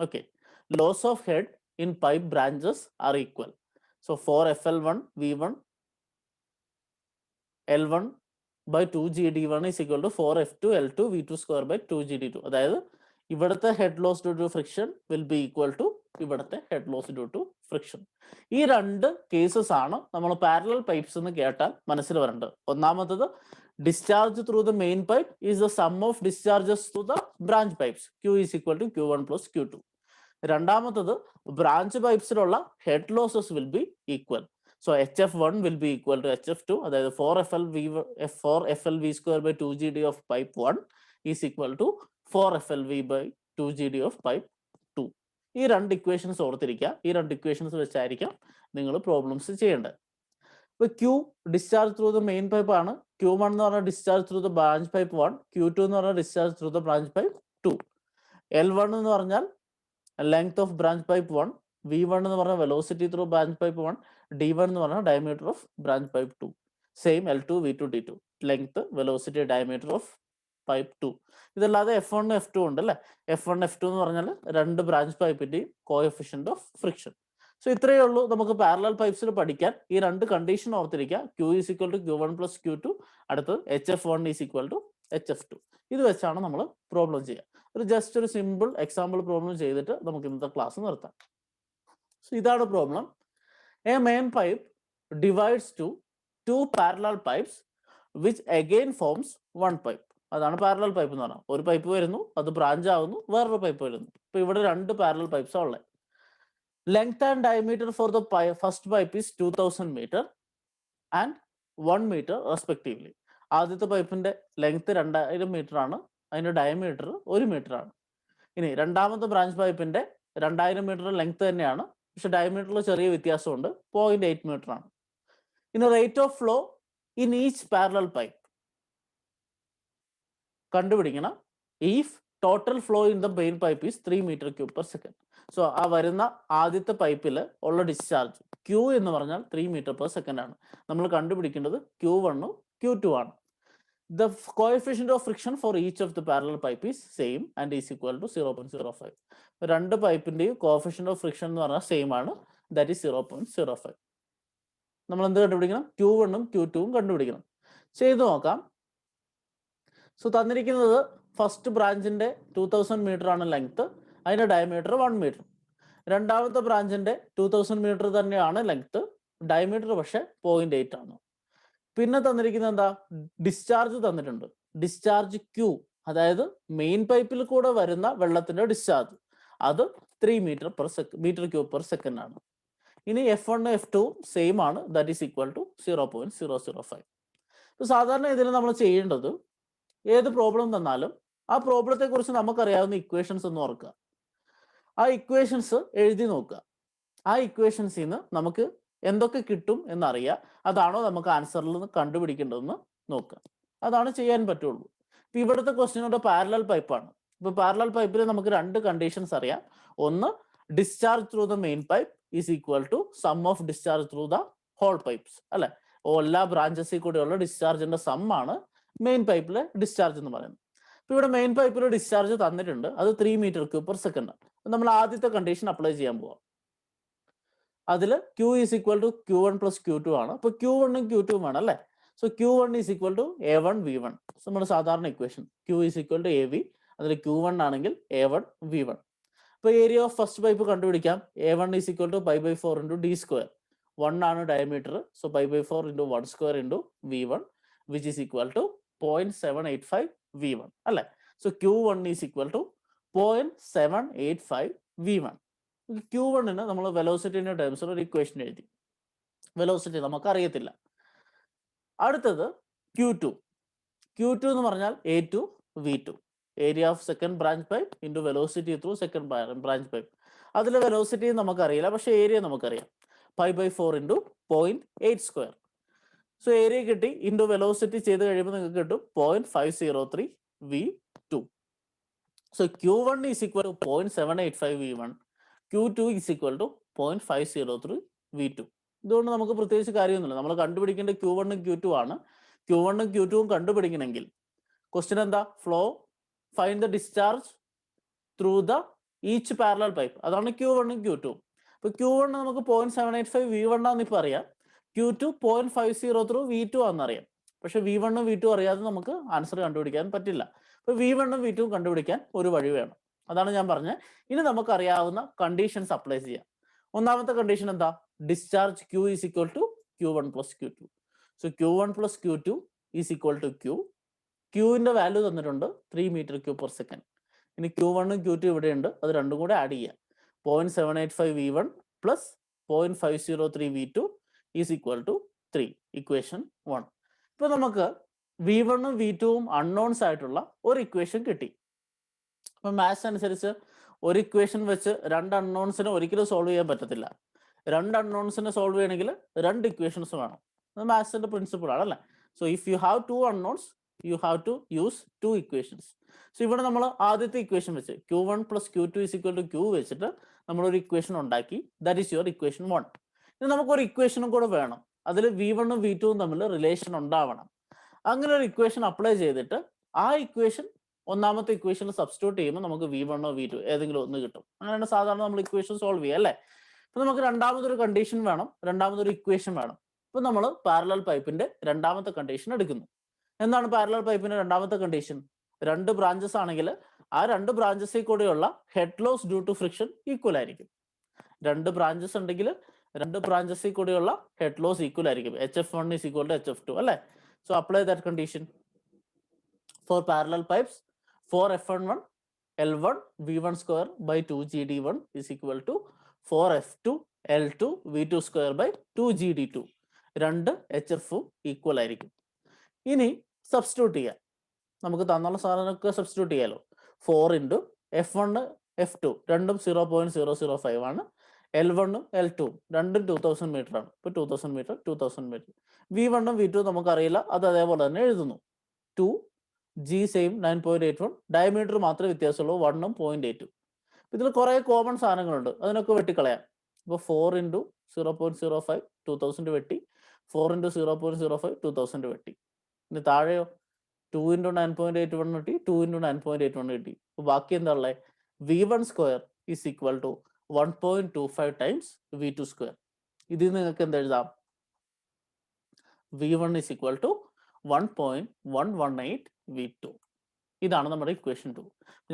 Okay, loss of head in pipe branches are equal. So four FL1 V1 L1 by 2GD1 is equal to 4F2 L2 V2 square by 2GD2. അതായത് ഇവിടുത്തെ head loss due to friction will be equal to ഇവിടുത്തെ head loss due to friction. ഈ രണ്ട് cases ആണ് നമ്മൾ parallel pipes എന്ന് കേട്ടാൽ മനസ്സിൽ വരേണ്ടത്. ഒന്നാമത്തത് discharge through the main pipe is the sum of discharges through the branch pipes, Q is equal to Q1 plus Q2. രണ്ടാമത്തത് ബ്രാഞ്ച് പൈപ്സിലുള്ള head losses will be equal. So HF1 will be equal to HF2, അതായത് 4FLV square by 2GD of pipe 1 is equal to 4FLV by 2GD of pipe 2. ഈ രണ്ട് equations ഓർത്തിരിക്കുക. ഈ രണ്ട് equations വെച്ചായിരിക്കാം നിങ്ങൾ problems ചെയ്യേണ്ടത്. ഇപ്പൊ Q discharge through the main pipe ആണ്, Q1 എന്ന് പറഞ്ഞാൽ discharge through the branch pipe 1, Q2 എന്ന് പറഞ്ഞാൽ discharge through the branch pipe 2. L1 എന്ന് പറഞ്ഞാൽ length of branch pipe 1, V1 എന്ന് പറഞ്ഞാൽ velocity through branch pipe 1, D1 എന്ന് പറഞ്ഞാൽ diameter of branch pipe 2. Same L2 V2 D2, length, velocity, diameter of pipe 2. ഇതല്ലാതെ F1 F2 ഉണ്ട് അല്ലേ? F1 F2 എന്ന് പറഞ്ഞാൽ രണ്ട് ബ്രാഞ്ച് പൈപ്പിന്റെയും കോഎഫിഷ്യന്റ് ഓഫ് ഫ്രിക്ഷൻ. സോ ഇത്രയേ ഉള്ളൂ നമുക്ക് പാരലൽ പൈപ്സിൽ പഠിക്കാൻ. ഈ രണ്ട് കണ്ടീഷൻ ഓർത്തിരിക്കുക. Q is equal to Q1 plus Q2, അടുത്തത് HF1 is equal to HF2. ഇത് വെച്ചാണ് നമ്മൾ പ്രോബ്ലം ചെയ്യുക. ഒരു ജസ്റ്റ് ഒരു സിമ്പിൾ എക്സാമ്പിൾ പ്രോബ്ലം ചെയ്തിട്ട് നമുക്ക് ഇന്നത്തെ ക്ലാസ് നിർത്താം. സോ ഇതാണ് problem. A main pipe divides to two parallel pipes which again forms one pipe. അതാണ് പാരലൽ പൈപ്പ് എന്ന് പറഞ്ഞാൽ. ഒരു പൈപ്പ് വരുന്നു, അത് ബ്രാഞ്ച് ആവുന്നു, വേറൊരു പൈപ്പ് വരുന്നു. ഇപ്പൊ ഇവിടെ രണ്ട് പാരലൽ പൈപ്സ് ഉള്ളത്. Length and diameter for the first pipe is 2000 meter and 1 meter respectively. ആദ്യത്തെ പൈപ്പിന്റെ ലെങ്ത് 2000 meter ആണ്, അതിന്റെ ഡയമീറ്റർ 1 meter ആണ്. ഇനി രണ്ടാമത്തെ ബ്രാഞ്ച് പൈപ്പിന്റെ 2000 meter ലെങ്ത് തന്നെയാണ്, പക്ഷെ ഡയമീറ്ററിൽ ചെറിയ വ്യത്യാസമുണ്ട്, 0.8 meter ആണ്. ഇനി rate of flow in each parallel pipe കണ്ടുപിടിക്കണം. If total flow in the main pipe is 3 m³/s. So ആ വരുന്ന ആദ്യത്തെ പൈപ്പിൽ ഉള്ള ഡിസ്ചാർജ് Q എന്ന് പറഞ്ഞാൽ 3 m/s ആണ്. നമ്മൾ കണ്ടുപിടിക്കേണ്ടത് Q1 Q2 ആണ്. The coefficient of friction for each of the parallel pipe is same and is equal to 0.05. രണ്ട് പൈപ്പിന്റെയും കോഫിഷ്യന്റ് ഓഫ് ഫ്രിക്ഷൻ എന്ന് പറഞ്ഞാൽ സെയിം ആണ്, ദാറ്റ് ഈസ് 0.05. നമ്മൾ എന്ത് കണ്ടുപിടിക്കണം? Q1 Q2 കണ്ടുപിടിക്കണം. ചെയ്തു നോക്കാം. സോ തന്നിരിക്കുന്നത് ഫസ്റ്റ് ബ്രാഞ്ചിന്റെ 2000 meter ആണ് ലെങ്ത്, അതിന്റെ ഡയമീറ്റർ 1 meter. രണ്ടാമത്തെ ബ്രാഞ്ചിന്റെ 2000 meter തന്നെയാണ് ലെങ്ത്, ഡയമീറ്റർ പക്ഷെ 0.8 ആണ്. പിന്നെ തന്നിരിക്കുന്നത് എന്താ? ഡിസ്ചാർജ് തന്നിട്ടുണ്ട്. ഡിസ്ചാർജ് Q, അതായത് മെയിൻ പൈപ്പിൽ കൂടെ വരുന്ന വെള്ളത്തിന്റെ ഡിസ്ചാർജ്, അത് 3 m³/s ആണ്. ഇനി F1 F2 സെയിം ആണ്, ദാറ്റ് ഈസ് ഈക്വൽ ടു 0.005. സാധാരണ ഇതിൽ നമ്മൾ ചെയ്യേണ്ടത്, ഏത് പ്രോബ്ലം തന്നാലും ആ പ്രോബ്ലത്തെ കുറിച്ച് നമുക്കറിയാവുന്ന ഇക്വേഷൻസ് ഒന്ന് ഓർക്കുക. ആ ഇക്വേഷൻസ് എഴുതി നോക്കുക. ആ ഇക്വേഷൻസിൽ നിന്ന് നമുക്ക് എന്തൊക്കെ കിട്ടും എന്നറിയാം. അതാണോ നമുക്ക് ആൻസറിൽ നിന്ന് കണ്ടുപിടിക്കേണ്ടതെന്ന് നോക്കുക. അതാണ് ചെയ്യാൻ പറ്റുള്ളൂ. ഇപ്പൊ ഇവിടുത്തെ ക്വസ്റ്റ്യൻ ഒരു പാരലൽ പൈപ്പാണ്. ഇപ്പൊ പാരലൽ പൈപ്പിൽ നമുക്ക് രണ്ട് കണ്ടീഷൻസ് അറിയാം. ഒന്ന്, discharge through the main pipe is equal to sum of discharge through the whole pipes അല്ലെ. എല്ലാ ബ്രാഞ്ചസിൽ കൂടെയുള്ള ഡിസ്ചാർജിന്റെ സം ആണ് മെയിൻ പൈപ്പിലെ ഡിസ്ചാർജ് എന്ന് പറയുന്നത്. ഇപ്പൊ ഇവിടെ മെയിൻ പൈപ്പിൽ ഡിസ്ചാർജ് തന്നിട്ടുണ്ട്, അത് 3 മീറ്റർ ക്യൂബ് പെർ സെക്കൻഡ്. നമ്മൾ ആദ്യത്തെ കണ്ടീഷൻ അപ്ലൈ ചെയ്യാൻ പോവാം. അതിൽ Q is equal to Q1 plus Q2 ആണ്. അപ്പൊ Q1ഉം Q2 ആണ് അല്ലെ. So Q1 is equal to A1 V1. നമ്മുടെ സാധാരണ equation Q is equal to AV, അതിൽ Q1 ആണെങ്കിൽ A1 V1. ഇപ്പൊ ഏരിയ ഓഫ് ഫസ്റ്റ് പൈപ്പ് കണ്ടുപിടിക്കാം. A1 is equal to π/4 into D square. 1 ആണ് diameter. So π/4 into 1 square into V1 which is equal to 0.785 V1 അല്ലെ. So Q1 is equal to 0.785 V1. Q1ന് നമ്മൾ വെലോസിറ്റിന്റെ ടേംസിൽ ഒരു equation എഴുതി. Velocity നമുക്ക് അറിയത്തില്ല. അടുത്തത് Q2. Q2 എന്ന് പറഞ്ഞാൽ A2 V2, area of second branch pipe into velocity through second branch pipe. അതിലെ വെലോസിറ്റി നമുക്കറിയില്ല, പക്ഷേ ഏരിയ നമുക്കറിയാം. π/4 ഇൻറ്റു 0.8 സ്ക്വയർ. സോ ഏരിയ കിട്ടി, ഇൻറ്റു വെലോസിറ്റി ചെയ്ത് കഴിയുമ്പോൾ നിങ്ങൾക്ക് കിട്ടും 0.503 V2. So Q1 is equal to 0.785 V1, Q2 is equal to 0.503 V2. ഇതുകൊണ്ട് നമുക്ക് പ്രത്യേകിച്ച് കാര്യമൊന്നുമില്ല. നമ്മൾ കണ്ടുപിടിക്കേണ്ട Q1 ഉം Q2 ആണ്. Q1 ഉം Q2 ഉം കണ്ടുപിടിക്കണമെങ്കിൽ ക്വസ്റ്റ്യൻ എന്താ? Flow find the discharge through the each parallel pipe. അതാണ് Q1 ഉം Q2 ഉം. ഇപ്പൊ Q1 നമുക്ക് 0.785 V1 ആണെന്ന് ഇപ്പൊ അറിയാം. Q2 0.503 V2 ആണെന്നറിയാം. പക്ഷെ V1 ഉം V2 അറിയാതെ നമുക്ക് ആൻസർ കണ്ടുപിടിക്കാൻ പറ്റില്ല. ഇപ്പൊ V1 ഉം V2 ഉം കണ്ടുപിടിക്കാൻ ഒരു വഴി വേണം. അതാണ് ഞാൻ പറഞ്ഞത്. ഇനി നമുക്ക് അറിയാവുന്ന കണ്ടീഷൻസ് അപ്ലൈ ചെയ്യാം. ഒന്നാമത്തെ കണ്ടീഷൻ എന്താ? Discharge Q is equal to Q1 plus Q2. So Q1 plus Q2 is equal to Q. Qന്റെ വാല്യൂ തന്നിട്ടുണ്ട് 3 മീറ്റർ ക്യൂബ് പെർ സെക്കൻഡ്. ഇനി Q1 ഉം Q2 ഇവിടെ ഉണ്ട്, അത് രണ്ടും കൂടെ ആഡ് ചെയ്യാം. 0.785 V1 plus 0.503 V2 is equal to 3. Equation 1. ഇപ്പൊ നമുക്ക് V1 ഉം V2 ഉം അൺനോൺസ് ആയിട്ടുള്ള ഒരു ഇക്വേഷൻ കിട്ടി. അപ്പൊ മാത്സ് അനുസരിച്ച് ഒരു ഇക്വേഷൻ വെച്ച് രണ്ട് അൺനോൺസിനെ ഒരിക്കലും സോൾവ് ചെയ്യാൻ പറ്റത്തില്ല. രണ്ട് അൺനോൺസിനെ സോൾവ് ചെയ്യണമെങ്കിൽ രണ്ട് ഇക്വേഷൻസ് വേണം. അത് മാത്സിന്റെ പ്രിൻസിപ്പിൾ ആണ് അല്ലേ. So if you have two unknowns you have to use two equations. So ഇവിടെ നമ്മൾ ആദ്യത്തെ ഇക്വേഷൻ വെച്ച് Q1 plus Q2 is equal to Q വെച്ചിട്ട് നമ്മളൊരു ഇക്വേഷൻ ഉണ്ടാക്കി. That is your equation 1. ഇനി നമുക്കൊരു ഇക്വേഷനും കൂടെ വേണം. അതിൽ V1 ഉം V2 ഉം തമ്മിൽ റിലേഷൻ ഉണ്ടാവണം. അങ്ങനെ ഒരു ഇക്വേഷൻ അപ്ലൈ ചെയ്തിട്ട് ആ ഇക്വേഷൻ ഒന്നാമത്തെ ഇക്വേഷനിൽ സബ്സ്റ്റിറ്റ്യൂട്ട് ചെയ്യുമ്പോൾ നമുക്ക് V1 ഓ V2 ഏതെങ്കിലും ഒന്ന് കിട്ടും. അങ്ങനെയാണ് സാധാരണ നമ്മൾ ഇക്വേഷൻ സോൾവ് ചെയ്യുക അല്ലേ. ഇപ്പൊ നമുക്ക് രണ്ടാമതൊരു കണ്ടീഷൻ വേണം, രണ്ടാമതൊരു ഇക്വേഷൻ വേണം. ഇപ്പൊ നമ്മൾ പാരലൽ പൈപ്പിന്റെ രണ്ടാമത്തെ കണ്ടീഷൻ എടുക്കുന്നു. എന്താണ് പാരലൽ പൈപ്പിന്റെ രണ്ടാമത്തെ കണ്ടീഷൻ? രണ്ട് ബ്രാഞ്ചസ് ആണെങ്കിൽ ആ രണ്ട് ബ്രാഞ്ചസിൽ കൂടെയുള്ള head loss due to friction equal ആയിരിക്കും. രണ്ട് ബ്രാഞ്ചസ് ഉണ്ടെങ്കിൽ രണ്ട് ബ്രാഞ്ചസിൽ കൂടെയുള്ള ഹെഡ് ലോസ് ഈക്വൽ ആയിരിക്കും. HF1 is equal to HF2 അല്ലേ. So apply that condition for parallel pipes. For F11 L1 V1 square by 2GD1 is equal to 4F2 L2 V2 square by 2GD2. രണ്ട് HF equal ആയിരിക്കും. ഇനി substitute ചെയ്യാം. നമുക്ക് തന്നുള്ള സാധനമൊക്കെ substitute ചെയ്യാലോ. 4 into F1 F2 രണ്ടും 0.005 ആണ്. L1 L2 രണ്ടും 2000 മീറ്റർ ആണ്. ഇപ്പൊ 2000 മീറ്റർ 2000 മീറ്റർ. V1 ഉം V2 നമുക്കറിയില്ല, അത് അതേപോലെ തന്നെ എഴുതുന്നു. 2 G സെയിം 9.81, ഡയമീറ്റർ മാത്രമേ വ്യത്യാസമുള്ളൂ, 1 ഉം 0.82. ഇതിൽ കുറെ കോമൺ സാധനങ്ങളുണ്ട്, അതിനൊക്കെ വെട്ടിക്കളയാം. ഇപ്പോൾ 4 ഇൻറ്റു 0.05 2000 വെട്ടി, 4 ഇൻറ്റു 0.05 2000 വെട്ടി. ഇനി താഴെയോ 2 ഇൻറ്റു 9.81 കിട്ടി, 2 ഇൻറ്റു 9.81 കിട്ടി. അപ്പോൾ ബാക്കി എന്താ ഉള്ളത്? V1 square is equal to 1.25 times V2 square. ഇതിൽ നിങ്ങൾക്ക് എന്ത് എഴുതാം? V1 is equal to 1.118 V2. ഇതാണ് നമ്മുടെ ഇക്വേഷൻ 2.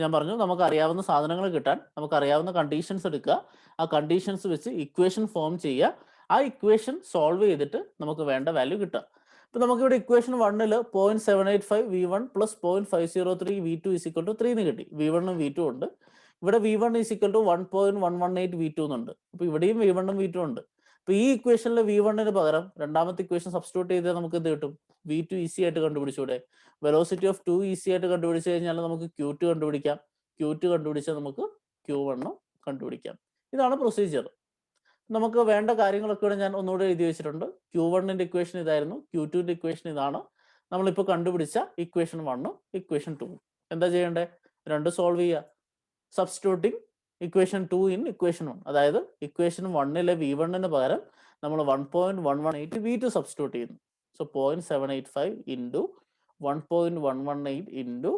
ഞാൻ പറഞ്ഞു നമുക്ക് അറിയാവുന്ന സാധനങ്ങൾ കിട്ടാൻ നമുക്ക് അറിയാവുന്ന കണ്ടീഷൻസ് എടുക്കുക, ആ കണ്ടീഷൻസ് വെച്ച് ഇക്വേഷൻ ഫോം ചെയ്യുക, ആ ഇക്വേഷൻ സോൾവ് ചെയ്തിട്ട് നമുക്ക് വേണ്ട വാല്യൂ കിട്ടുക. ഇപ്പൊ നമുക്കിവിടെ ഇക്വേഷൻ 1ൽ 0.785 V1 plus 0.503 V2 is equal to 3 എന്ന് കിട്ടി. V1 ഉം V2 ഉണ്ട്. ഇവിടെ V1 is equal to 1.118 V2 എന്നുണ്ട്. അപ്പൊ ഇവിടെയും V1 ഉം V2 ഉണ്ട്. അപ്പൊ ഈ ഇക്വേഷനിൽ V1ന് പകരം രണ്ടാമത്തെ ഇക്വേഷൻ സബ്സ്റ്റിറ്റ്യൂട്ട് ചെയ്താൽ നമുക്ക് എന്ത് കിട്ടും? V2 ഈസി ആയിട്ട് കണ്ടുപിടിച്ചൂടെ? വെലോസിറ്റി ഓഫ് 2 ഈസി ആയിട്ട് കണ്ടുപിടിച്ച് കഴിഞ്ഞാൽ നമുക്ക് Q2 കണ്ടുപിടിക്കാം. Q2 കണ്ടുപിടിച്ചാൽ നമുക്ക് Q1 ഉം കണ്ടുപിടിക്കാം. ഇതാണ് പ്രൊസീജിയർ. നമുക്ക് വേണ്ട കാര്യങ്ങളൊക്കെ ഇവിടെ ഞാൻ ഒന്നുകൂടെ എഴുതി വെച്ചിട്ടുണ്ട്. Q1ന്റെ ഇക്വേഷൻ ഇതായിരുന്നു, Q2ന്റെ ഇക്വേഷൻ ഇതാണ്. നമ്മളിപ്പോൾ കണ്ടുപിടിച്ച ഇക്വേഷൻ 1ഉം ഇക്വേഷൻ 2ഉം. എന്താ ചെയ്യേണ്ടത്? രണ്ട് സോൾവ് ചെയ്യുക. Substituting equation 2 in equation 1. അതായത് ഇക്വേഷൻ 1ലെ V1ന് പകരം നമ്മൾ 1.118 V2 സബ്സ്റ്റിറ്റ്യൂട്ട് ചെയ്യുന്നു. So 0.785 into 1.118 into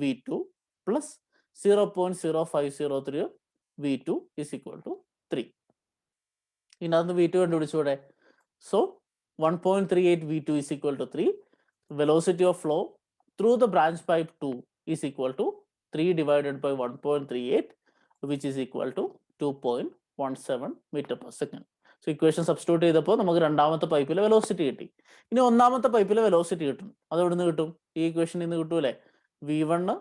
V2 plus 0.0503 V2 is equal to 3. ഇതിനകത്ത് V2 കണ്ടുപിടിച്ചൂടെ? So 1.38 V2 is equal to 3. Velocity of flow through the branch pipe 2 is equal to 3 divided by 1.38, which is equal to 2.17 meter per second. So equation substitute ചെയ്തപ്പോൾ നമുക്ക് രണ്ടാമത്തെ പൈപ്പിലെ velocity കിട്ടി. ഇനി ഒന്നാമത്തെ പൈപ്പിലെ velocity കിട്ടും. അത് എവിടെ നിന്ന് കിട്ടും? ഈ ഇക്വേഷനിൽ നിന്ന് കിട്ടൂലേ? V1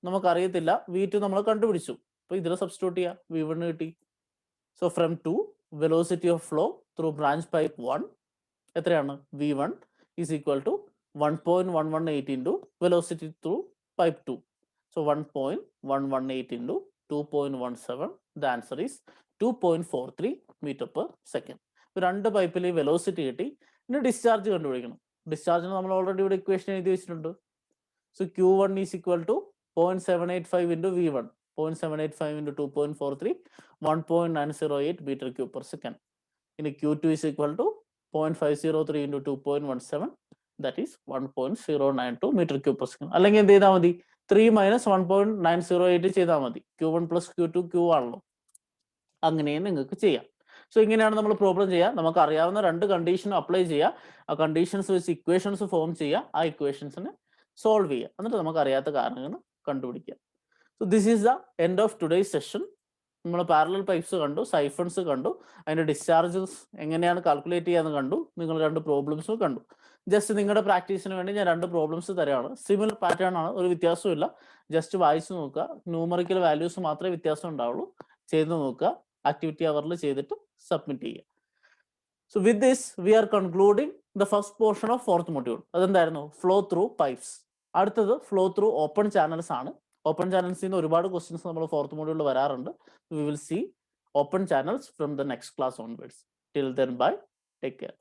നമുക്കറിയത്തില്ല, V2 നമ്മൾ കണ്ടുപിടിച്ചു. അപ്പോൾ ഇതിൽ സബ്സ്റ്റിറ്റ്യൂട്ട് ചെയ്യുക, V1 കിട്ടി. So from 2 velocity of flow through branch pipe 1 എത്രയാണ്? V1 is equal to 1.118 into velocity through pipe 2. So 1.118 into 2.17. The answer is 2.43 metre per second. രണ്ട് പൈപ്പിൽ വെലോസിറ്റി കിട്ടി. ഇനി ഡിസ്ചാർജ് കണ്ടുപിടിക്കണം. ഡിസ്ചാർജിന് നമ്മൾ ഓൾറെഡി ഇവിടെ ഇക്വേഷൻ എഴുതി വെച്ചിട്ടുണ്ട്. So Q1 is equal to 0.785 into V1. 0.785 into 2.43, 1.908 meter cube per second. In Q2 is equal to 0.503 into 2.17, that is 1.092 meter cube per second. അല്ലെങ്കിൽ എന്ത് ചെയ്താൽ മതി? 3 minus 1.908 ചെയ്താൽ മതി. Q1 plus Q2 Q ആണല്ലോ. അങ്ങനെയും നിങ്ങൾക്ക് ചെയ്യാം. സോ ഇങ്ങനെയാണ് നമ്മൾ പ്രോബ്ലം ചെയ്യുക. നമുക്ക് അറിയാവുന്ന രണ്ട് കണ്ടീഷനും അപ്ലൈ ചെയ്യുക. ആ കണ്ടീഷൻസ് വെച്ച് ഇക്വേഷൻസ് ഫോം ചെയ്യുക. ആ ഇക്വേഷൻസിനെ സോൾവ് ചെയ്യുക. എന്നിട്ട് നമുക്ക് അറിയാത്ത കാരണങ്ങൾ കണ്ടുപിടിക്കുക. So this is the end of today's session. നമ്മൾ പാരലൽ പൈപ്പ്സ് കണ്ടു, സൈഫൺസ് കണ്ടു, അതിൻ്റെ ഡിസ്ചാർജസ് എങ്ങനെയാണ് കാൽക്കുലേറ്റ് ചെയ്യാന്ന് കണ്ടു, നിങ്ങൾ രണ്ട് പ്രോബ്ലംസും കണ്ടു. ജസ്റ്റ് നിങ്ങളുടെ പ്രാക്ടീസിന് വേണ്ടി ഞാൻ രണ്ട് പ്രോബ്ലംസ് തരാണ്. സിമിലർ പാറ്റേൺ ആണ്, ഒരു വ്യത്യാസവും ഇല്ല. ജസ്റ്റ് വായിച്ചു നോക്കുക. ന്യൂമറിക്കൽ വാല്യൂസ് മാത്രമേ വ്യത്യാസം ഉണ്ടാവുള്ളൂ. ചെയ്ത് നോക്കുക. ആക്ടിവിറ്റി അവറിൽ ചെയ്തിട്ട് സബ്മിറ്റ് ചെയ്യുക. So with this we are concluding the first portion of fourth module. അതെന്തായിരുന്നു? Flow through pipes. അടുത്തത് ഫ്ലോ ത്രൂ ഓപ്പൺ ചാനൽസ് ആണ്. ഓപ്പൺ ചാനൽസിൽ നിന്ന് ഒരുപാട് ക്വസ്റ്റ്യൻസ് നമ്മൾ ഫോർത്ത് മൊഡ്യൂളിൽ വരാറുണ്ട്. We will see open channels from the next class onwards. Till then bye, take care.